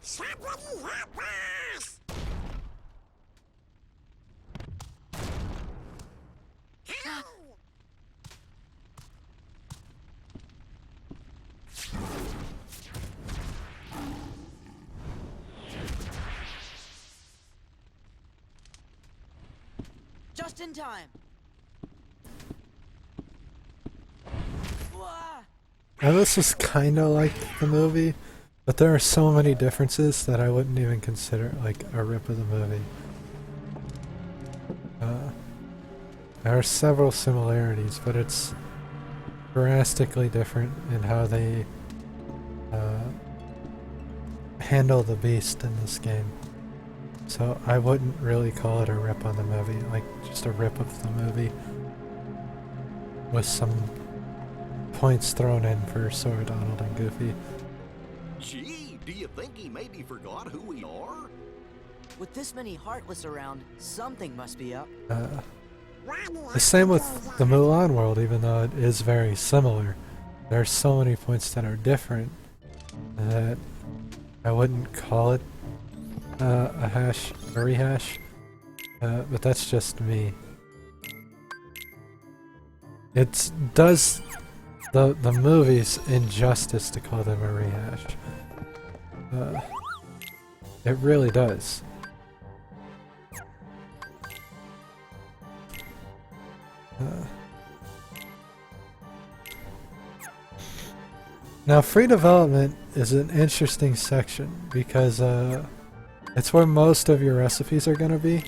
Just in time. Wah! Now this is kinda like the movie, but there are so many differences that I wouldn't even consider it like a rip of the movie. There are several similarities, but it's drastically different in how they handle the beast in this game. So I wouldn't really call it a rip on the movie, like just a rip of the movie with some points thrown in for Sora, Donald, and Goofy. Gee, do you think he maybe forgot who we are? With this many Heartless around, something must be up. The same with the Mulan world, even though it is very similar. There are so many points that are different that I wouldn't call it a rehash, but that's just me. It does the movies injustice to call them a rehash. It really does. Now, free development is an interesting section because it's where most of your recipes are going to be.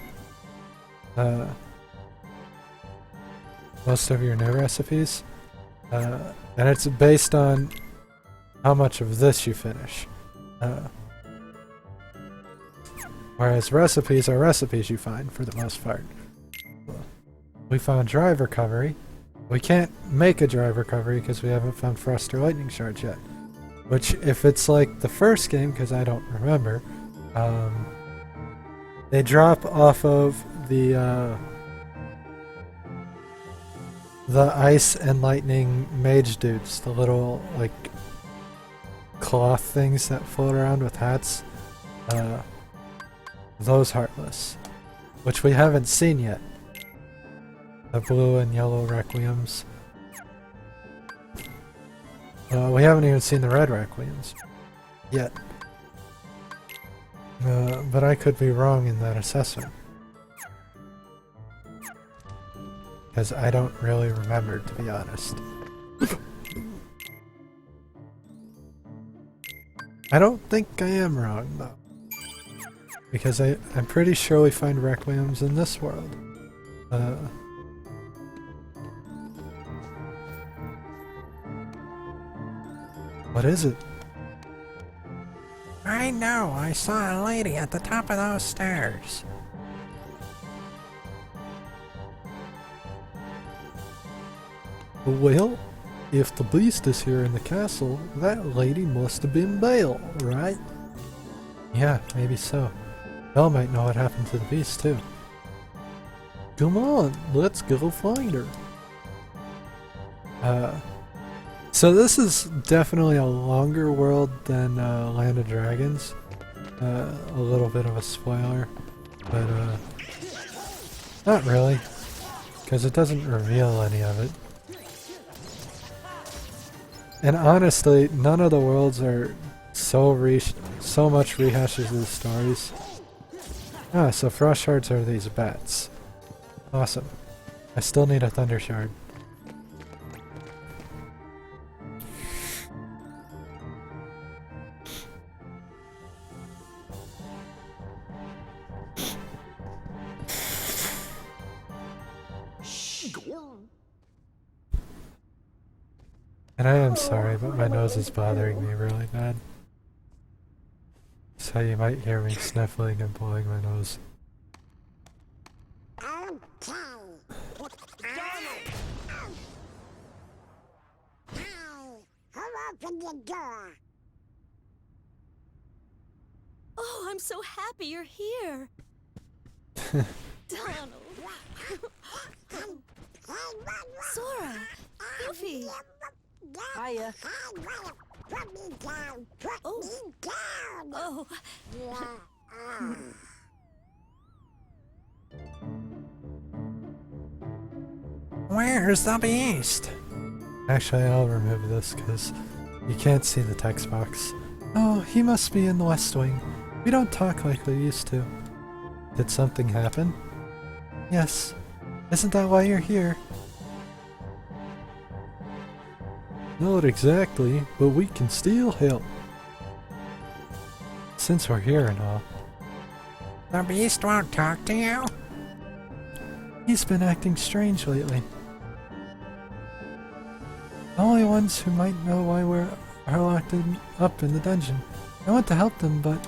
Most of your new recipes. And it's based on how much of this you finish. Whereas recipes are recipes you find for the most part. We found drive recovery. We can't make a drive recovery because we haven't found frost or lightning shards yet. Which, if it's like the first game, because I don't remember, they drop off of the ice and lightning mage dudes, the little like cloth things that float around with hats. Those Heartless, which we haven't seen yet. The blue and yellow Requiems. We haven't even seen the red Requiems yet. But I could be wrong in that assessment. Because I don't really remember, to be honest. I don't think I am wrong, though. Because I'm pretty sure we find Requiems in this world. What is it? I know, I saw a lady at the top of those stairs. Well, if the beast is here in the castle, that lady must have been Belle, right? Yeah, maybe so. Belle might know what happened to the beast, too. Come on, let's go find her. So this is definitely a longer world than Land of Dragons. A little bit of a spoiler, but not really, because it doesn't reveal any of it. And honestly, none of the worlds are so much rehashes of the stories. Ah, so frost shards are these bats. Awesome. I still need a thunder shard. And I am sorry, but my nose is bothering me really bad. So you might hear me sniffling and blowing my nose. open the door. Oh, I'm so happy you're here. Donald. Sora. Goofy. Hiya. Put me down. Put me down. Oh. Where's the beast? Actually, I'll remove this because you can't see the text box. Oh, he must be in the West Wing. We don't talk like we used to. Did something happen? Yes. Isn't that why you're here? Not exactly, but we can still help. Since we're here and all. The beast won't talk to you? He's been acting strange lately. The only ones who might know why are locked up in the dungeon. I want to help them, but...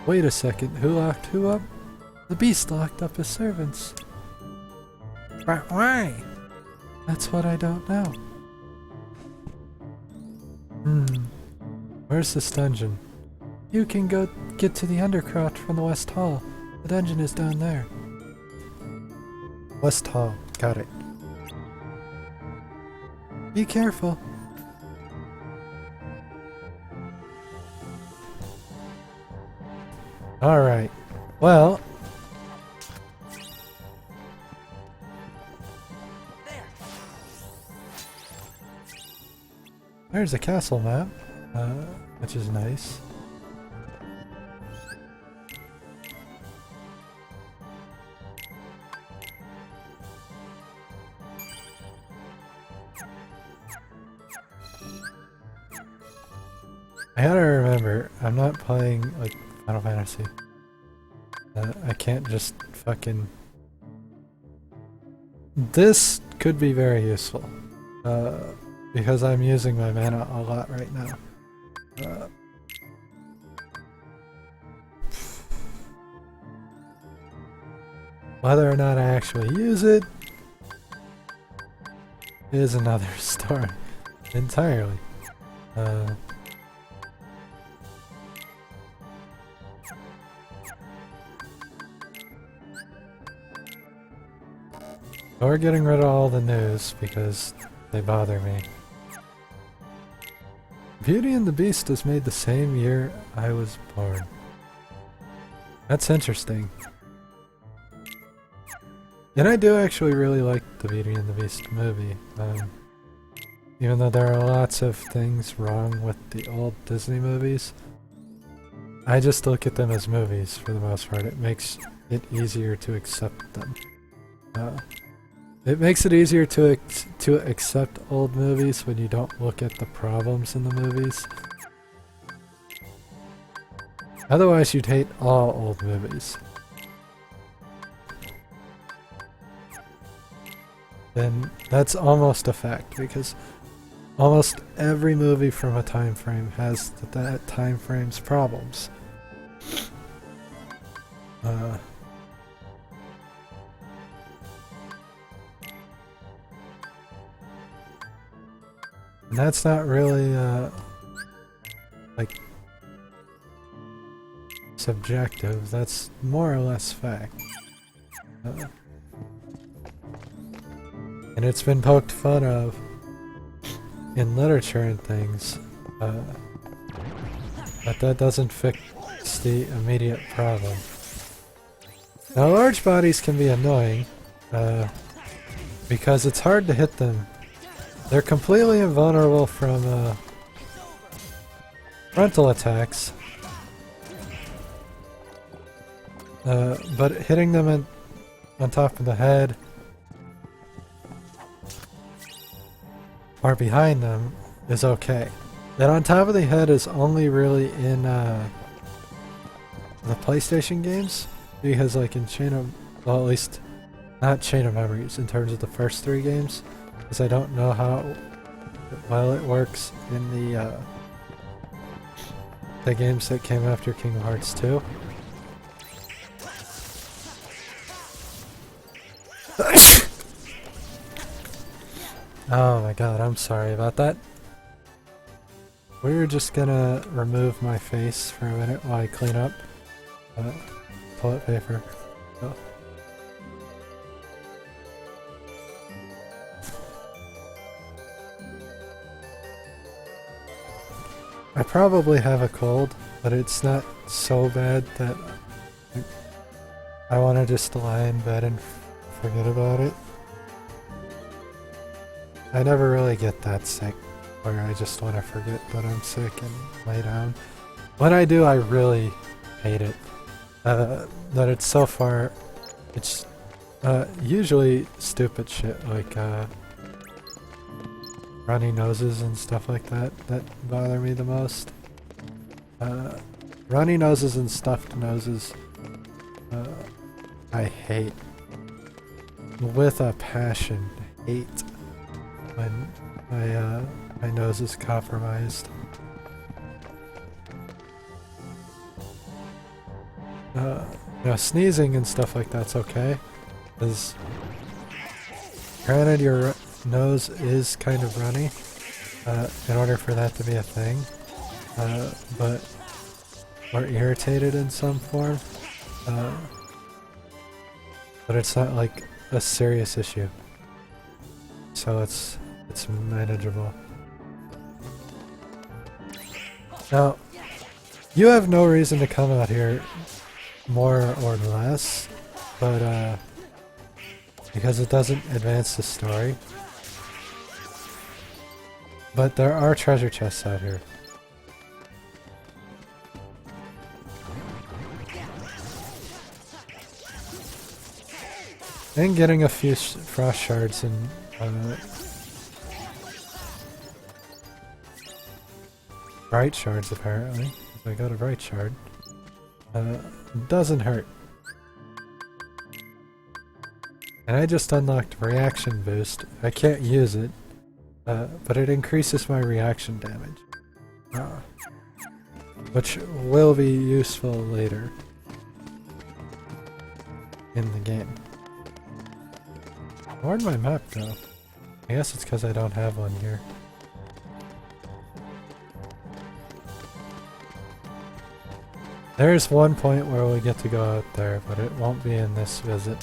Wait a second, who locked who up? The beast locked up his servants. But why? That's what I don't know. Where's this dungeon? You can go get to the Undercroft from the West Hall. The dungeon is down there. West Hall, got it. Be careful. Alright, well... There's a castle map, which is nice. I gotta remember, I'm not playing like Final Fantasy. I can't just fucking... This could be very useful. Because I'm using my mana a lot right now. Whether or not I actually use it is another story entirely. Or getting rid of all the news because they bother me. Beauty and the Beast was made the same year I was born. That's interesting. And I do actually really like the Beauty and the Beast movie. Even though there are lots of things wrong with the old Disney movies, I just look at them as movies for the most part. It makes it easier to accept them. It makes it easier to accept old movies when you don't look at the problems in the movies. Otherwise, you'd hate all old movies. Then that's almost a fact, because almost every movie from a time frame has that time frame's problems. And that's not really, like, subjective, that's more or less fact. And it's been poked fun of in literature and things, but that doesn't fix the immediate problem. Now, large bodies can be annoying, because it's hard to hit them. They're completely invulnerable from frontal attacks, but hitting them on top of the head or behind them is okay. That on top of the head is only really in the PlayStation games, because like in well, at least not Chain of Memories in terms of the first 3 games, because I don't know how well it works in the games that came after Kingdom Hearts 2. Oh my god, I'm sorry about that. we're just gonna remove my face for a minute while I clean up. Toilet paper. So. I probably have a cold, but it's not so bad that I want to just lie in bed and forget about it. I never really get that sick where I just want to forget that I'm sick and lay down. When I do, I really hate it. That it's so far, it's usually stupid shit like runny noses and stuff like that that bother me the most. Runny noses and stuffed noses, I hate with a passion. Hate when my nose is compromised. Now sneezing and stuff like that's okay, because granted your nose is kind of runny in order for that to be a thing, but or irritated in some form, but it's not like a serious issue, so it's manageable. Now you have no reason to come out here more or less, but because it doesn't advance the story. But there are treasure chests out here. And getting a few frost shards and bright shards apparently. I got a bright shard. Doesn't hurt. And I just unlocked reaction boost. I can't use it, but it increases my reaction damage, which will be useful later in the game. Where'd my map go? I guess it's because I don't have one here. There's one point where we get to go out there, but it won't be in this visit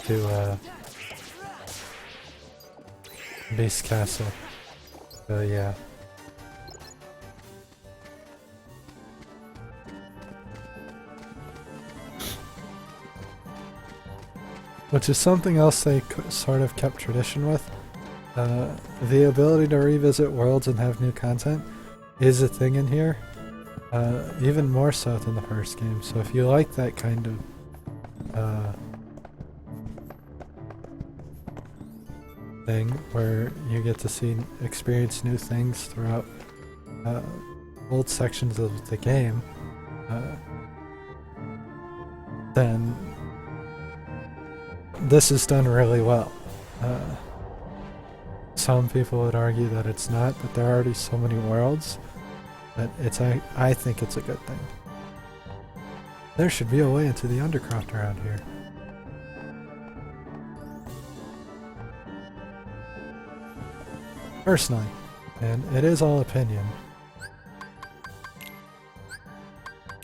to Beast Castle. So yeah. Which is something else they sort of kept tradition with. The ability to revisit worlds and have new content is a thing in here. Even more so than the first game. So if you like that kind of thing where you get to experience new things throughout old sections of the game, then this is done really well. Some people would argue that it's not, but there are already so many worlds that I think it's a good thing. There should be a way into the Undercroft around here. Personally, and it is all opinion.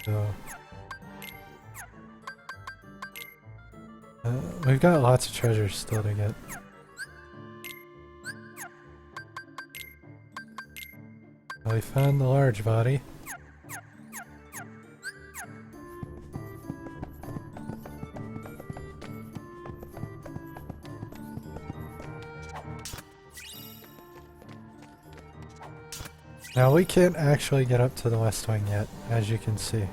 So we've got lots of treasures still to get. We found the large body. Now we can't actually get up to the West Wing yet, as you can see.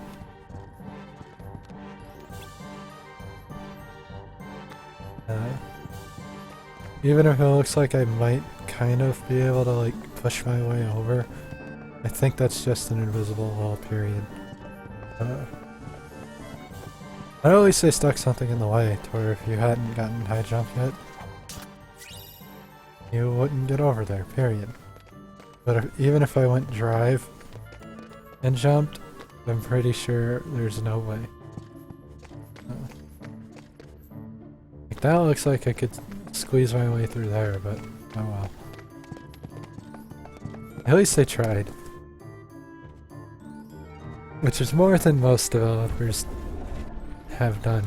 Even if it looks like I might kind of be able to like push my way over, I think that's just an invisible wall, period. At least they stuck something in the way to where if you hadn't gotten high jump yet, you wouldn't get over there, period. But even if I went drive and jumped, I'm pretty sure there's no way. Like that looks like I could squeeze my way through there, but oh well. At least they tried. which is more than most developers have done.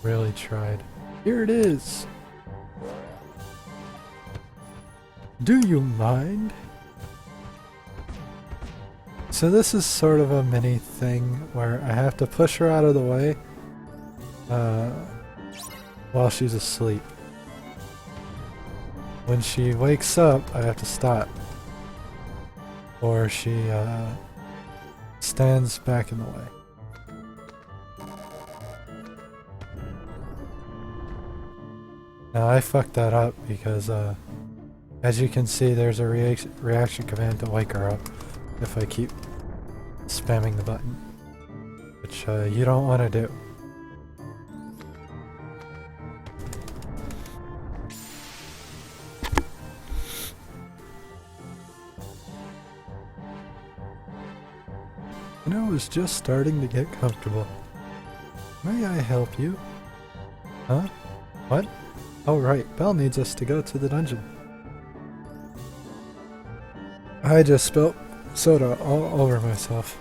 Really tried. Here it is! Do you mind? So this is sort of a mini thing where I have to push her out of the way while she's asleep. When she wakes up, I have to stop. Or she stands back in the way. Now I fucked that up because as you can see, there's a reaction command to wake her up if I keep spamming the button, which you don't want to do. And I was just starting to get comfortable. May I help you? Huh? What? Oh right, Belle needs us to go to the dungeon. I just spilt soda all over myself.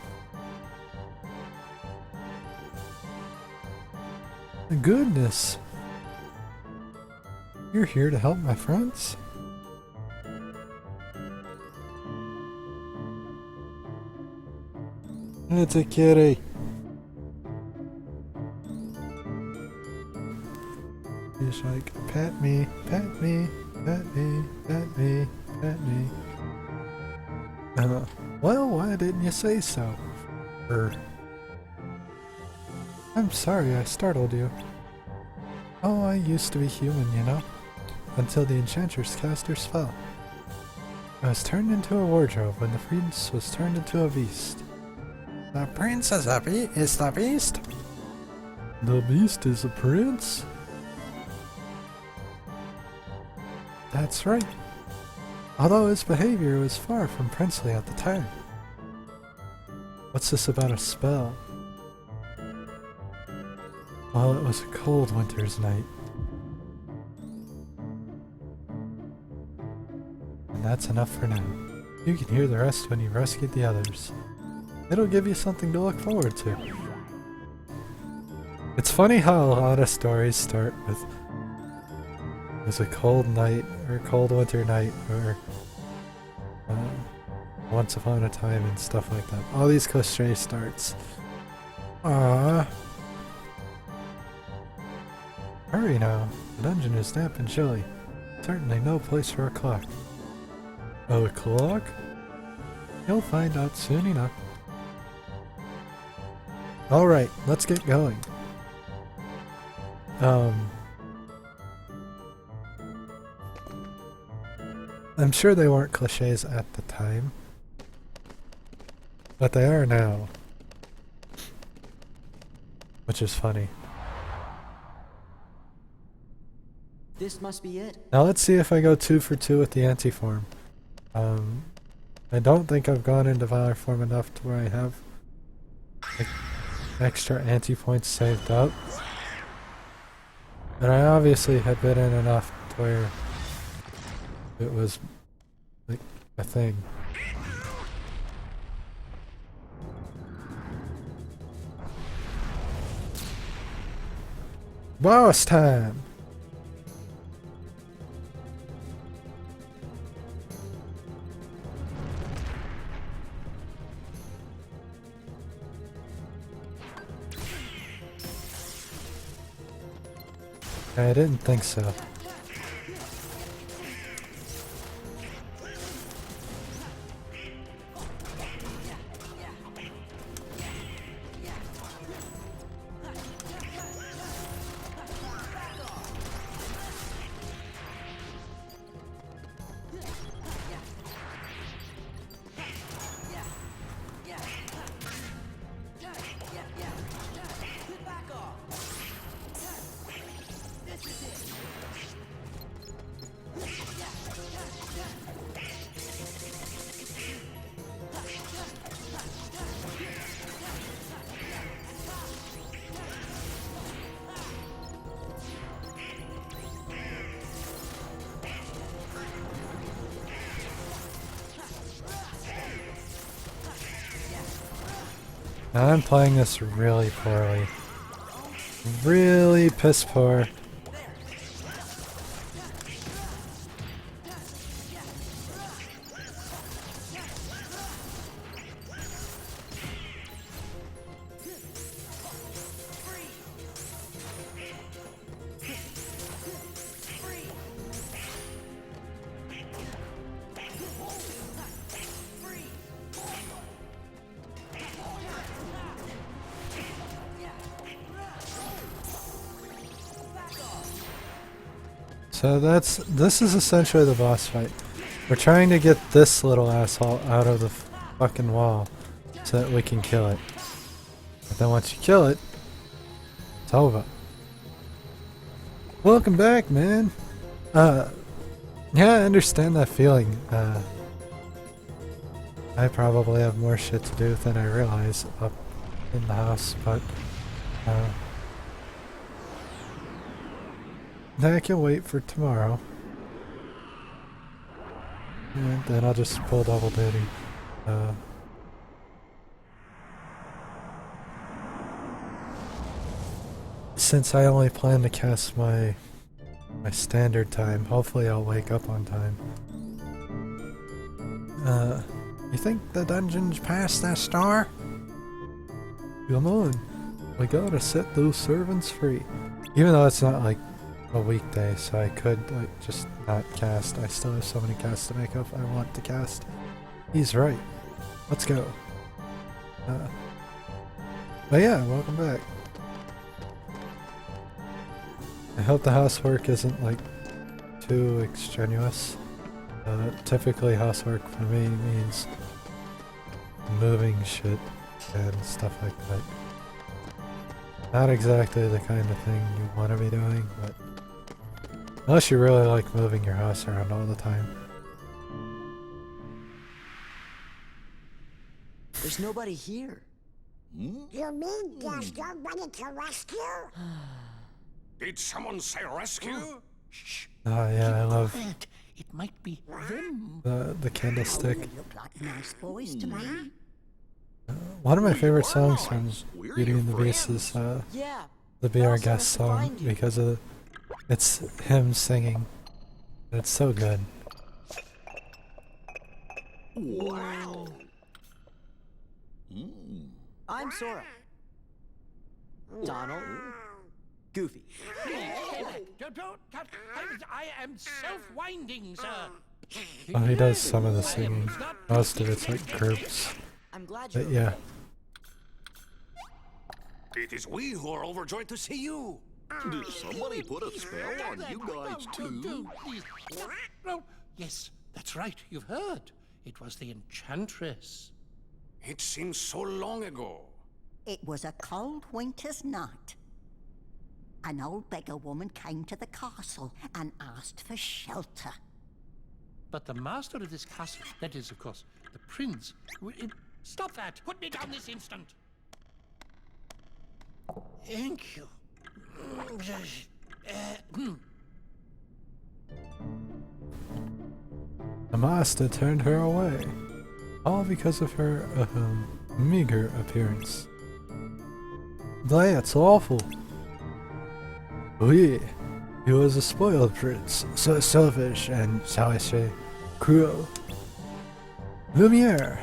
Goodness! You're here to help my friends? It's a kitty! He's like, pat me, pat me, pat me, pat me, pat me. Well, why didn't you say so? I'm sorry I startled you. Oh, I used to be human, you know? Until the Enchantress cast her spell. I was turned into a wardrobe when the prince was turned into a beast. The prince is the beast? The beast is a prince? That's right. Although his behavior was far from princely at the time. What's this about a spell? Well, it was a cold winter's night. And that's enough for now. You can hear the rest when you've rescued the others. It'll give you something to look forward to. It's funny how a lot of stories start with it was a cold night, or cold winter night, or once upon a time and stuff like that. All these cliche starts. Ah. Hurry now. The dungeon is damp and chilly. Certainly no place for a clock. A clock? You'll find out soon enough. Alright, let's get going. I'm sure they weren't cliches at the time, but they are now, which is funny. This must be it. Now let's see if I go 2 for 2 with the anti-form. I don't think I've gone into Valor form enough to where I have like, extra anti-points saved up. And I obviously had been in enough to where it was like a thing. Boss time! I didn't think so. I'm playing this really poorly. Really piss poor. So this is essentially the boss fight. We're trying to get this little asshole out of the fucking wall so that we can kill it. But then once you kill it, it's over. Welcome back, man. Yeah, I understand that feeling. I probably have more shit to do than I realize up in the house, but I can wait for tomorrow. And then I'll just pull double duty. Since I only plan to cast my standard time, hopefully I'll wake up on time. You think the dungeon's past that star? Come on, we gotta set those servants free. Even though it's not like a weekday, so I could like just not cast. I still have so many casts to make up I want to cast. He's right. Let's go. But yeah, welcome back. I hope the housework isn't like too extraneous. Typically housework for me means moving shit and stuff like that. Not exactly the kind of thing you want to be doing, but unless you really like moving your house around all the time. There's nobody here. You mean there's nobody to rescue? Did someone say rescue? Shh. Oh yeah, I love It might be them. the candlestick. They look like nice boys to me. One of my favorite songs from Beauty and the Beast is Yeah. the Be Our Guest song because of it's him singing. It's so good. Wow. I'm Sora. Donald. Goofy. I am self-winding, sir. Oh, he does some of the singing. Most of it's like groups. I'm glad you're But yeah. It is we who are overjoyed to see you. Did somebody put a spell on you guys too? No, yes, that's right. You've heard. It was the Enchantress. It seems so long ago. It was a cold winter's night. An old beggar woman came to the castle and asked for shelter. But the master of this castle, that is, of course, the prince... Stop that! Put me down this instant! Thank you. The master turned her away, all because of her meager appearance. That's awful. Oui, he was a spoiled prince, so selfish and, shall I say, cruel. Lumiere!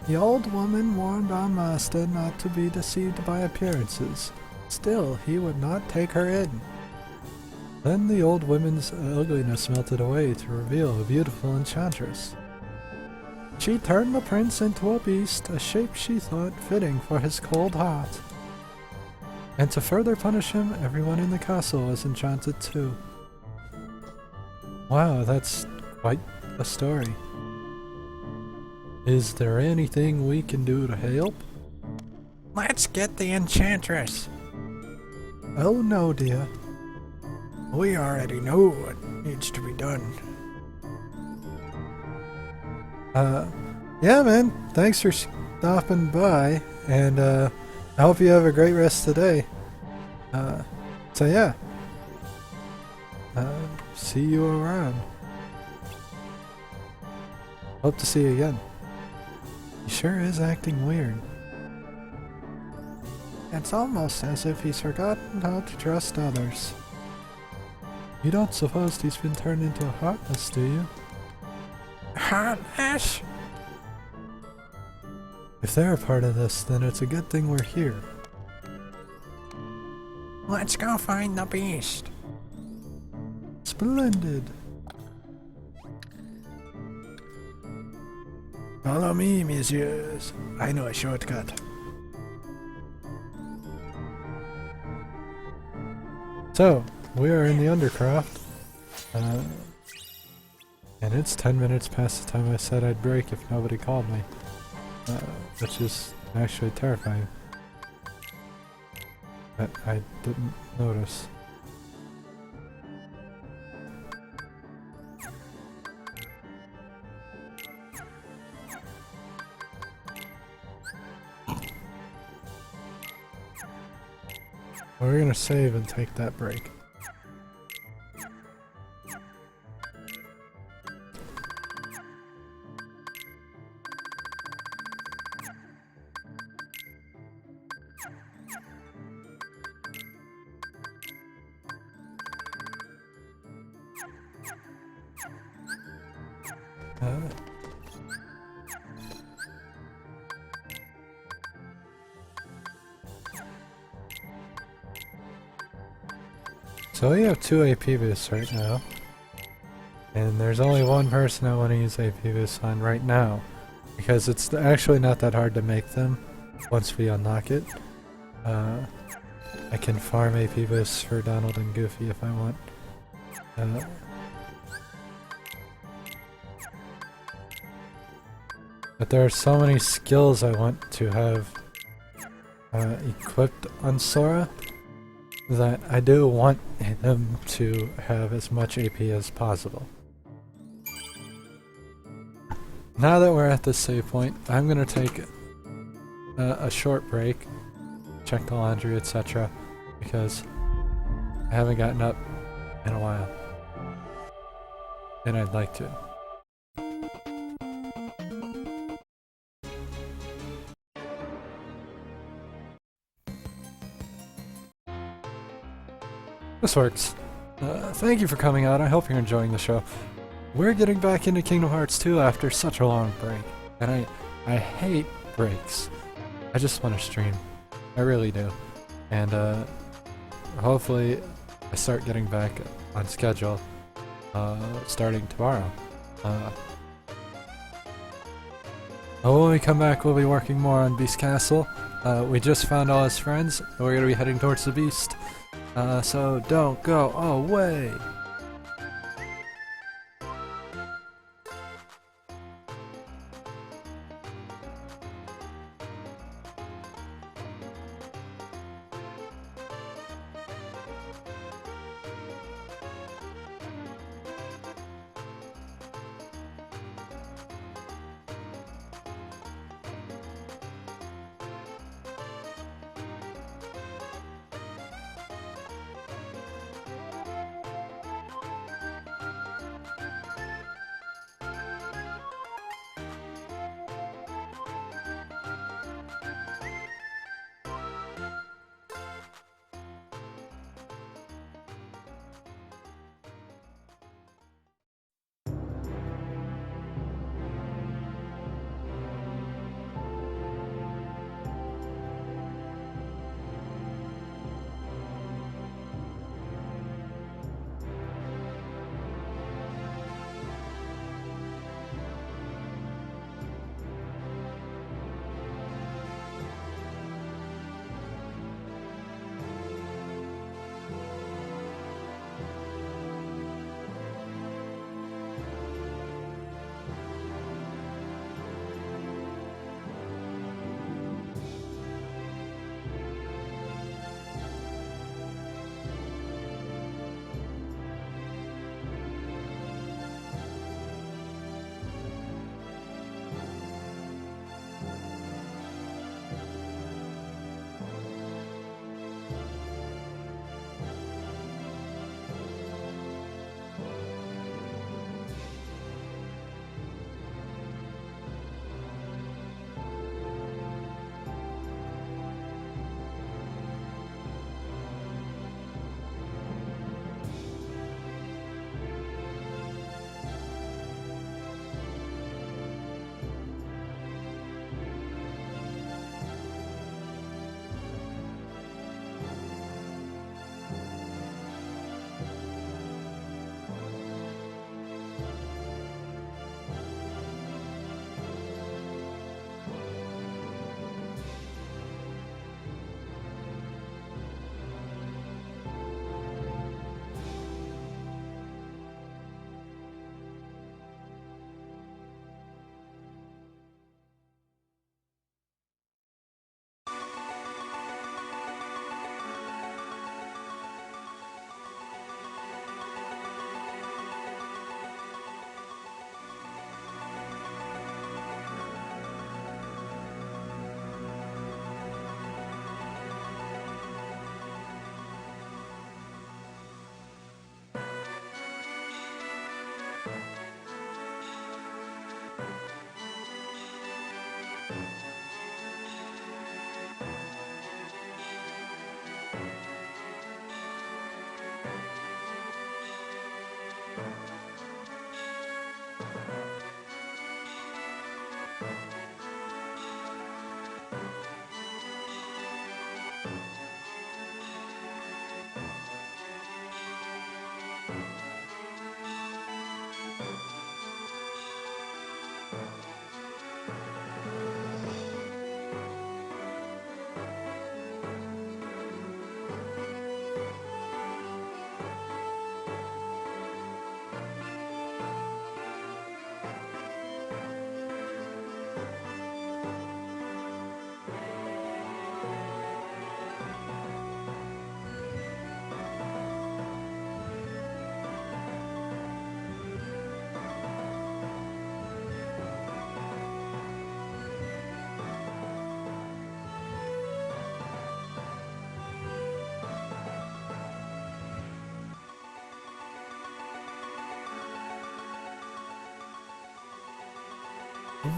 The old woman warned our master not to be deceived by appearances. Still, he would not take her in. Then the old woman's ugliness melted away to reveal a beautiful enchantress. She turned the prince into a beast, a shape she thought fitting for his cold heart. And to further punish him, everyone in the castle was enchanted too. Wow, that's quite a story. Is there anything we can do to help? Let's get the enchantress. Oh no, dear. We already know what needs to be done. Yeah, man. Thanks for stopping by, and I hope you have a great rest of the day. So yeah. See you around. Hope to see you again. He sure is acting weird. It's almost as if he's forgotten how to trust others. You don't suppose he's been turned into a Heartless, do you? Heartless? If they're a part of this, then it's a good thing we're here. Let's go find the beast. Splendid. Follow me, messieurs. I know a shortcut. So, we are in the Undercroft. And it's 10 minutes past the time I said I'd break if nobody called me. Which is actually terrifying. But I didn't notice. We're gonna save and take that break. So we have 2 AP boosts right now, and there's only one person I want to use AP boosts on right now, because it's actually not that hard to make them once we unlock it. I can farm AP boosts for Donald and Goofy if I want. But there are so many skills I want to have equipped on Sora that I do want him to have as much AP as possible. Now that we're at this save point, I'm gonna take a short break, check the laundry, etc., because I haven't gotten up in a while, and I'd like to. This works. Thank you for coming out. I hope you're enjoying the show. We're getting back into Kingdom Hearts 2 after such a long break. And I hate breaks. I just want to stream. I really do. And hopefully I start getting back on schedule starting tomorrow. When we come back, we'll be working more on Beast Castle. We just found all his friends, and we're going to be heading towards the Beast. So don't go away!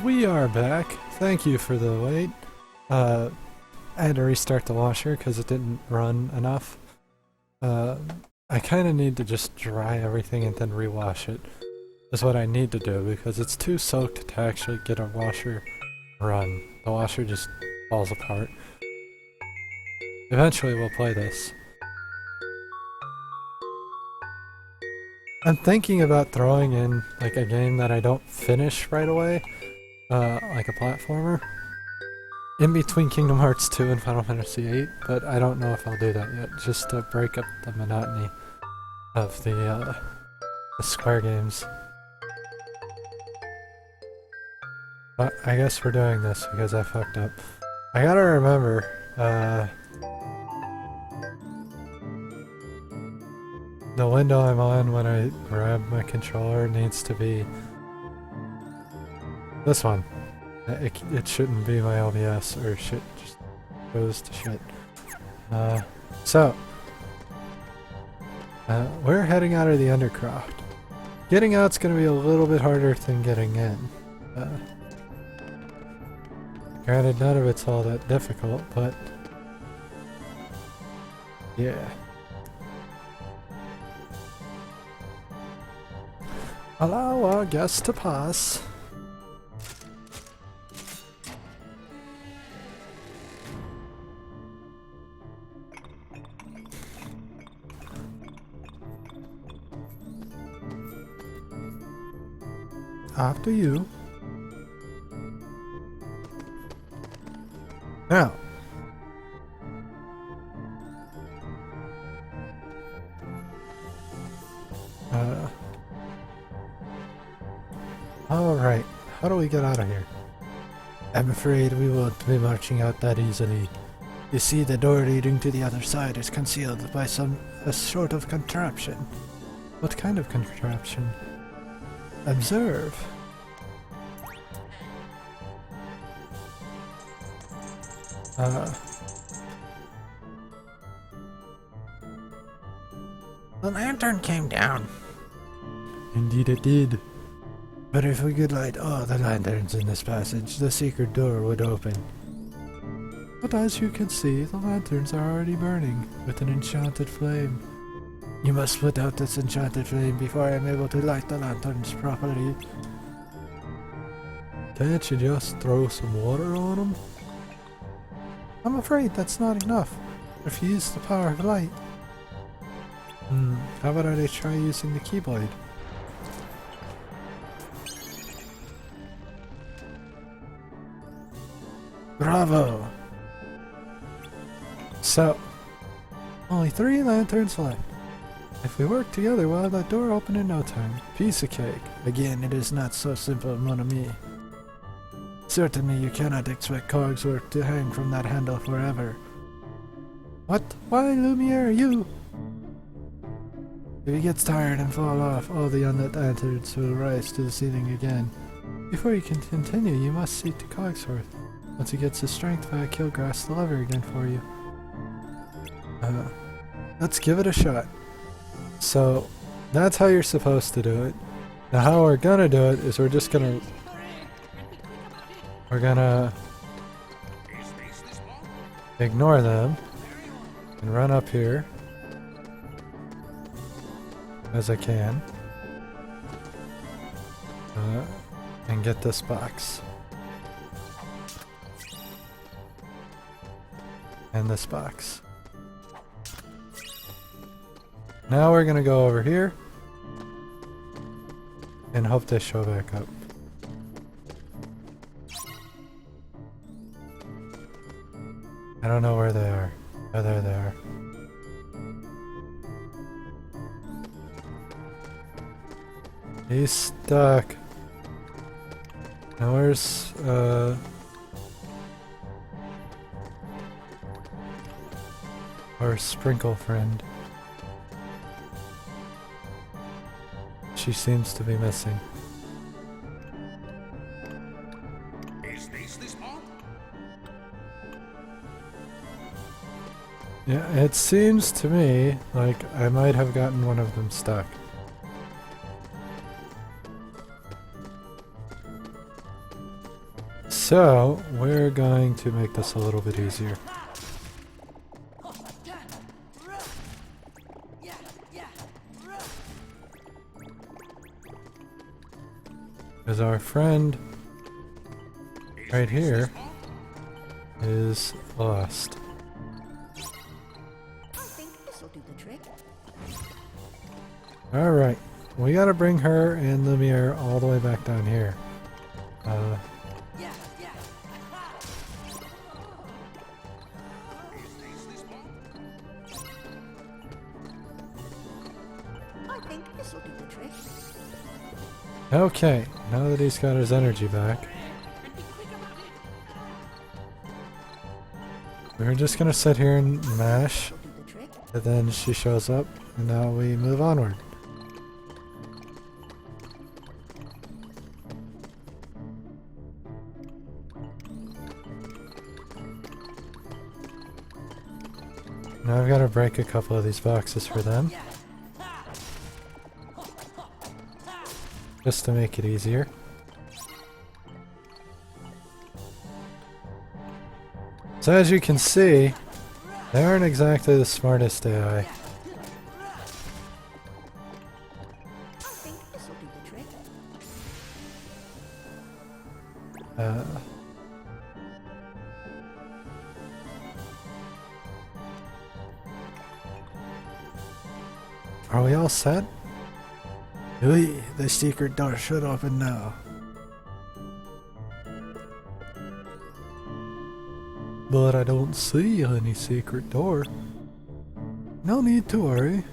We are back. Thank you for the wait. I had to restart the washer because it didn't run enough. I kind of need to just dry everything and then rewash it. Is what I need to do because it's too soaked to actually get a washer run. The washer just falls apart. Eventually we'll play this. I'm thinking about throwing in like a game that I don't finish right away, like a platformer, in between Kingdom Hearts 2 and Final Fantasy 8, but I don't know if I'll do that yet, just to break up the monotony of the Square games. But I guess we're doing this because I fucked up. I gotta remember, the window I'm on when I grab my controller needs to be this one. It shouldn't be my OBS or shit just goes to shit. We're heading out of the Undercroft. Getting out's gonna be a little bit harder than getting in. Granted, none of it's all that difficult, but yeah. Allow our guests to pass. After you. Now. Alright, how do we get out of here? I'm afraid we won't be marching out that easily. You see, the door leading to the other side is concealed by a sort of contraption. What kind of contraption? Observe. The lantern came down. Indeed it did. But if we could light all the lanterns in this passage, the secret door would open. But as you can see, the lanterns are already burning with an enchanted flame. You must put out this enchanted flame before I am able to light the lanterns properly. Can't you just throw some water on them? I'm afraid that's not enough. If you use the power of light. How about I try using the Keyblade? Bravo! So, only 3 lanterns left. If we work together, we'll have that door open in no time. Piece of cake. Again, it is not so simple, mon ami. Certainly you cannot expect Cogsworth to hang from that handle forever. What? Why, Lumiere, you? If he gets tired and fall off, all the unlit lanterns will rise to the ceiling again. Before you can continue, you must see to Cogsworth. Once he gets his strength back, he'll grasp the lever again for you. Let's give it a shot. So, that's how you're supposed to do it. Now how we're gonna do it is we're gonna ignore them and run up here as I can and get this box and this box. Now we're gonna go over here and hope they show back up. I don't know where they are. Oh, there they are. He's stuck. Now where's, our Sprinkle friend? She seems to be missing. Is this the spot? Yeah, it seems to me like I might have gotten one of them stuck. So, we're going to make this a little bit easier. Because our friend right here is lost. I think this'll do the trick. Alright, we gotta bring her and the mirror all the way back down here. I think this'll do the trick. Okay, now that he's got his energy back, we're just gonna sit here and mash, and then she shows up, and now we move onward. Now I've got to break a couple of these boxes for them, just to make it easier. So as you can see, they aren't exactly the smartest AI. I think this'll do the trick. Are we all set? The secret door should open now. But I don't see any secret door. No need to worry.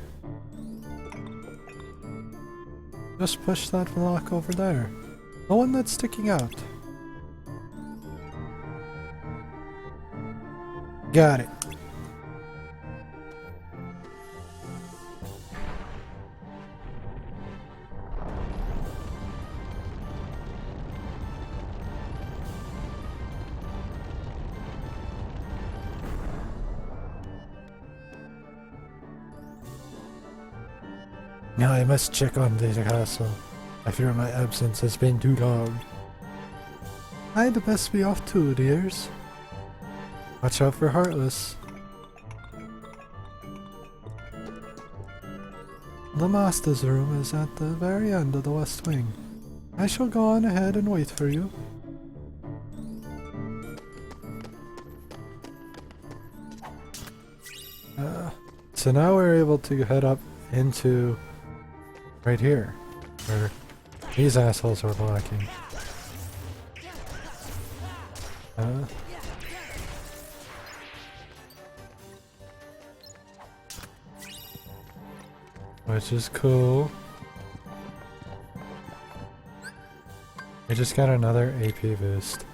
Just push that block over there. The one that's sticking out. Got it. Now I must check on the castle. I fear my absence has been too long. I'd best be off too, dears. Watch out for Heartless. The master's room is at the very end of the west wing. I shall go on ahead and wait for you. So now we're able to head up into right here, where these assholes are blocking. Which is cool. I just got another AP boost.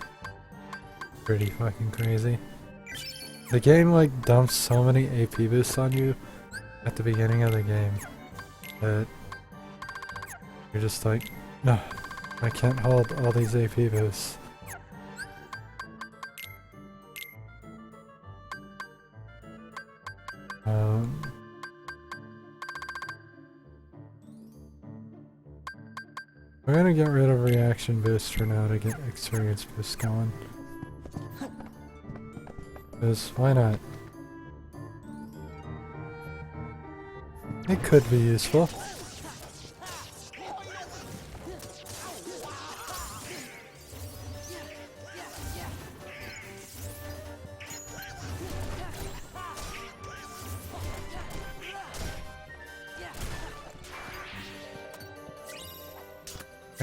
Pretty fucking crazy. The game like dumps so many AP boosts on you at the beginning of the game that you're just like, no, I can't hold all these AP boosts. We're gonna get rid of reaction boost for now to get experience boost going. Because why not? It could be useful.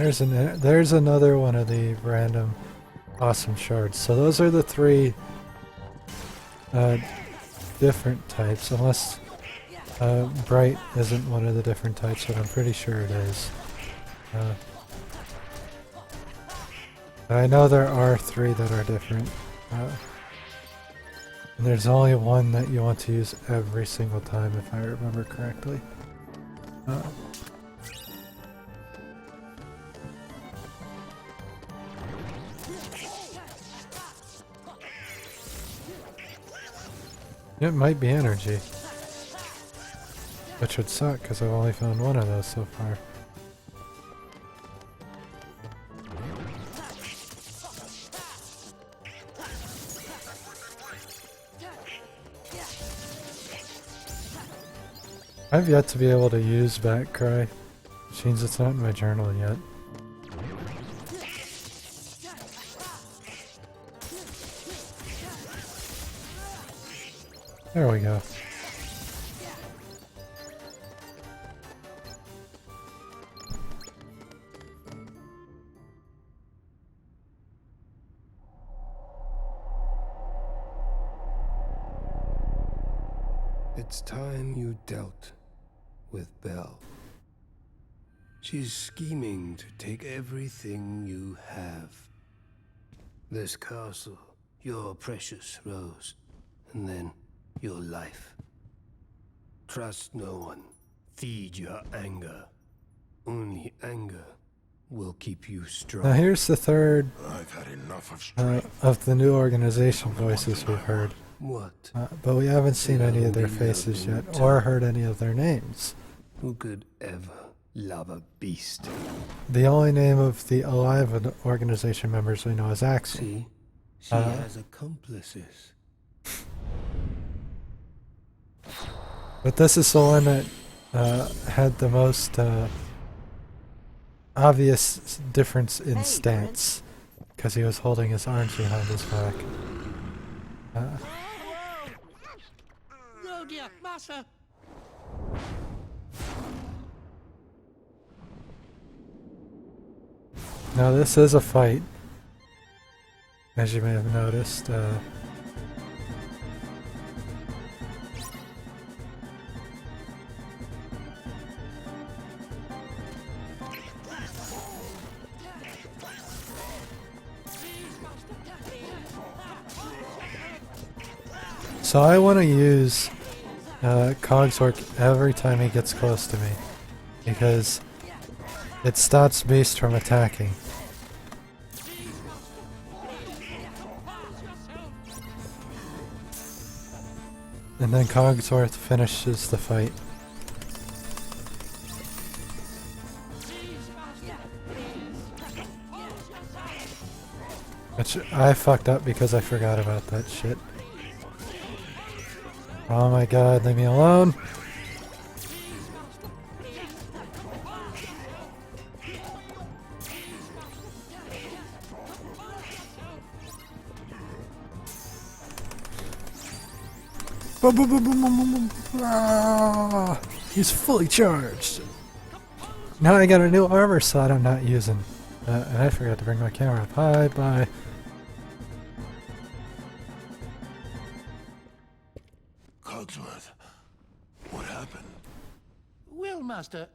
There's another one of the random awesome shards. So those are the three different types, unless bright isn't one of the different types, but I'm pretty sure it is. I know there are three that are different. And there's only one that you want to use every single time, if I remember correctly. It might be energy. Which would suck, because I've only found one of those so far. I've yet to be able to use Batcry, which means it's not in my journal yet. There we go. It's time you dealt with Belle. She's scheming to take everything you have. This castle, your precious Rose, and then your life. Trust no one. Feed your anger. Only anger will keep you strong. Now here's the third I've had enough of strength. of the new organization voices we've heard. What? But we haven't seen any of their faces yet, or heard any of their names. Who could ever love a beast? The only name of the alive organization members we know is Axel. See? She has accomplices. But this is the one that had the most obvious difference in stance, because he was holding his arms behind his back. Oh dear, Master! Now this is a fight, as you may have noticed. So I want to use Cogsworth every time he gets close to me, because it stops Beast from attacking. And then Cogsworth finishes the fight. Which I fucked up because I forgot about that shit. Oh my god, leave me alone! Boom, boom, boom, boom, boom, boom, boom. Ah, he's fully charged. Now I got a new armor slot I'm not using. And I forgot to bring my camera up. Hi, bye. Cogsworth, what happened? Well, Master,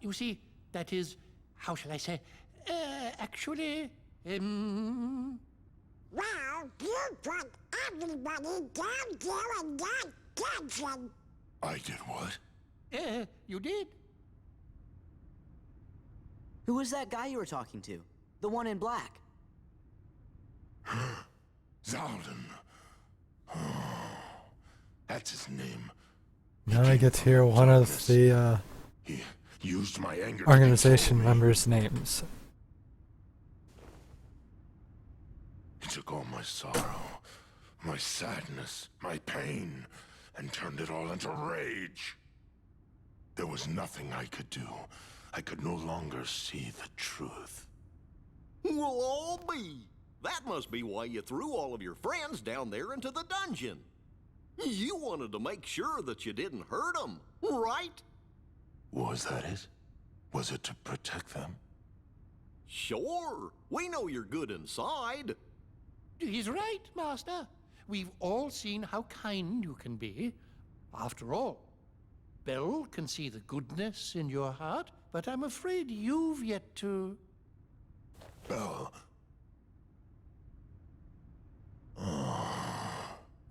you see, that is, how shall I say, actually, Well, you put everybody down there in that dungeon. I did what? You did. Who was that guy you were talking to? The one in black? Zaldin. That's his name. Now I get to hear one of the He used my anger organization members' names. He took all my sorrow, my sadness, my pain, and turned it all into rage. There was nothing I could do. I could no longer see the truth. Well, I'll be. That must be why you threw all of your friends down there into the dungeon. You wanted to make sure that you didn't hurt them, right? Was that it? Was it to protect them? Sure. We know you're good inside. He's right, Master. We've all seen how kind you can be. After all, Belle can see the goodness in your heart, but I'm afraid you've yet to... Belle.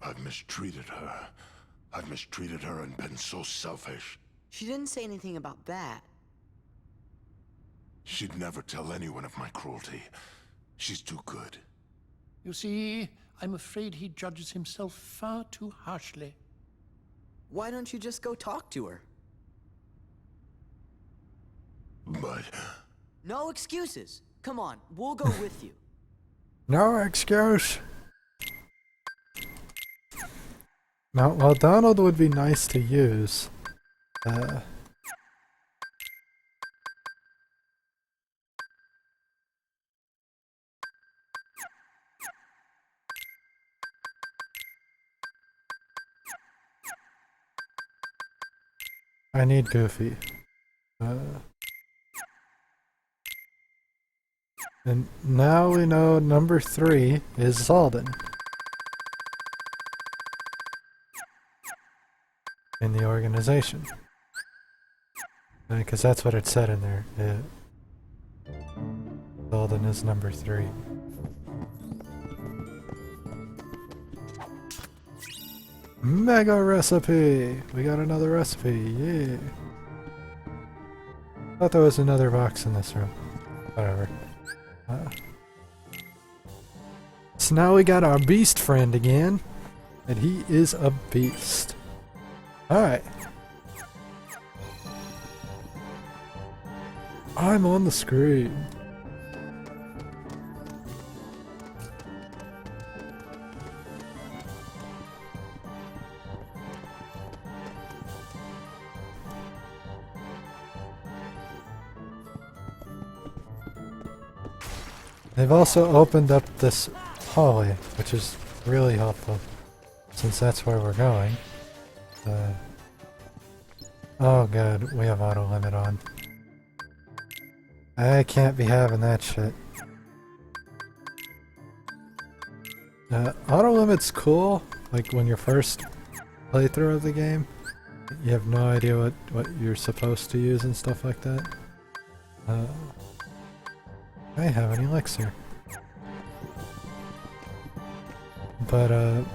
I've mistreated her. I've mistreated her and been so selfish. She didn't say anything about that. She'd never tell anyone of my cruelty. She's too good. You see, I'm afraid he judges himself far too harshly. Why don't you just go talk to her? But... No excuses. Come on, we'll go with you. No excuse. Now, while Donald would be nice to use, I need Goofy. And now we know number 3 is Zalden. In the organization. Because that's what it said in there. Yeah. Zalden is number 3. Mega recipe! We got another recipe, yeah! Thought there was another box in this room. Whatever. So now we got our beast friend again. And he is a beast. Alright. I'm on the screen. They've also opened up this hallway, which is really helpful, since that's where we're going. Oh god, we have auto limit on. I can't be having that shit. Auto limit's cool, like when you're first playthrough of the game. You have no idea what you're supposed to use and stuff like that. I have an elixir. But,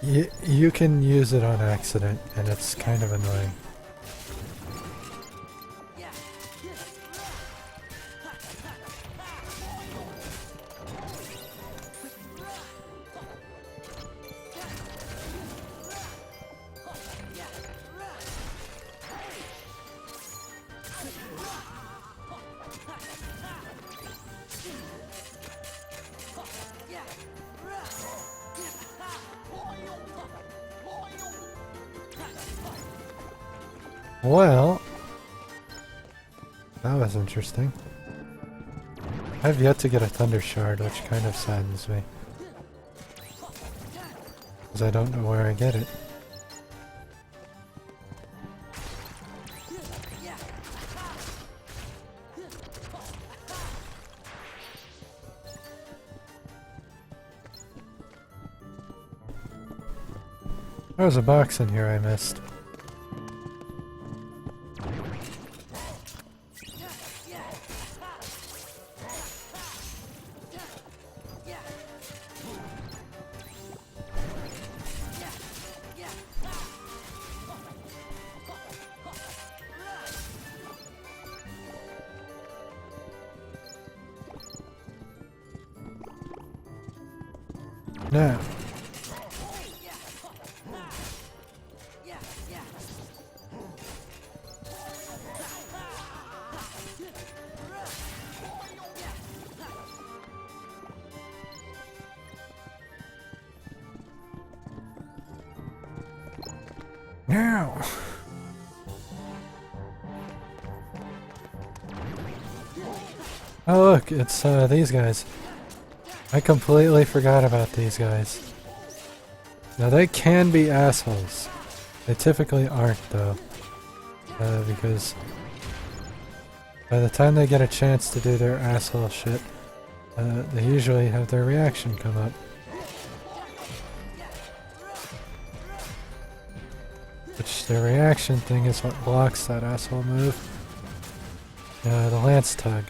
you can use it on accident, and it's kind of annoying. Well, that was interesting. I've yet to get a Thunder Shard, which kind of saddens me. Because I don't know where I get it. There was a box in here I missed. Now. Now. Oh look, it's these guys. I completely forgot about these guys. Now they can be assholes. They typically aren't though. Because by the time they get a chance to do their asshole shit, they usually have their reaction come up. Which their reaction thing is what blocks that asshole move. The Lance Tug.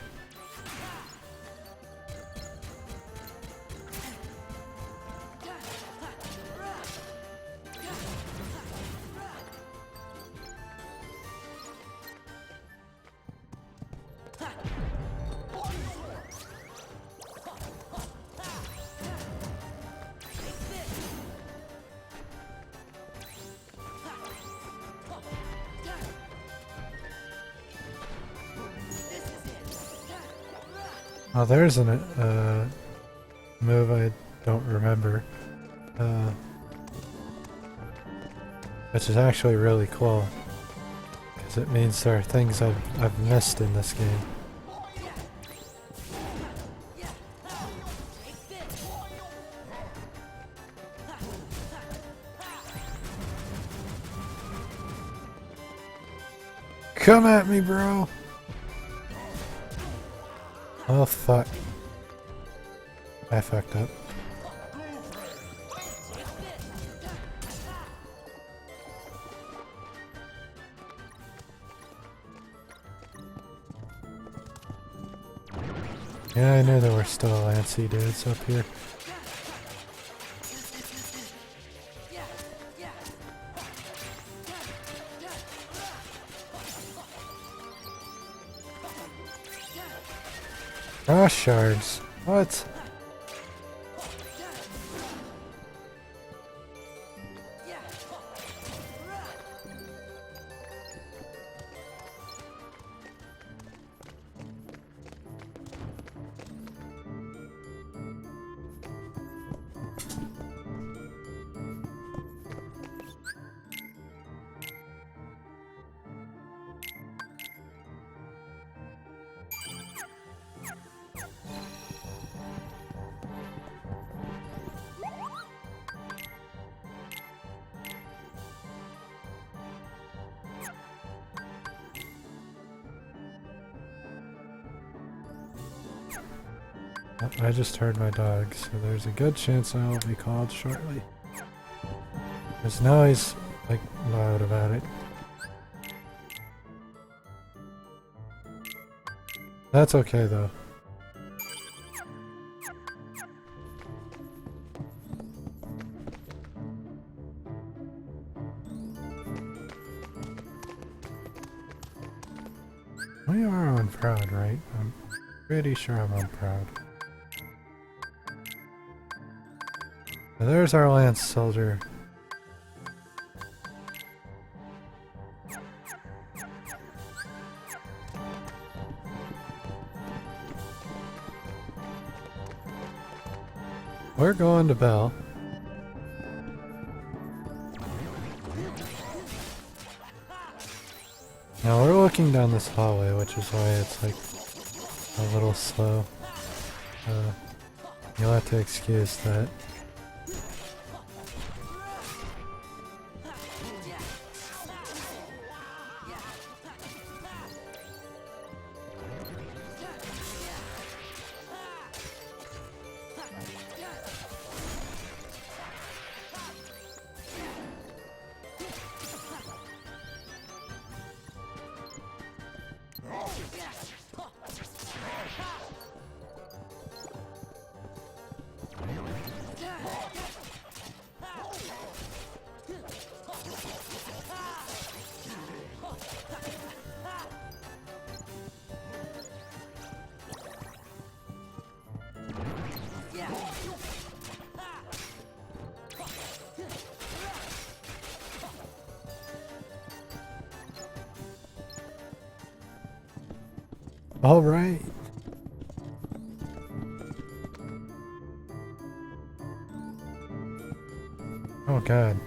Oh, there's a move I don't remember. Which is actually really cool. Because it means there are things I've missed in this game. Come at me, bro! Oh, fuck. I fucked up. Yeah, I knew there were still Lancy dudes up here. Frost shards. What? I just heard my dog, so there's a good chance I will be called shortly. Because now he's, like, loud about it. That's okay, though. We are on Proud, right? I'm pretty sure I'm on Proud. There's our Lance soldier. We're going to Bell. Now we're looking down this hallway, which is why it's like a little slow. You'll have to excuse that. All right. Oh God.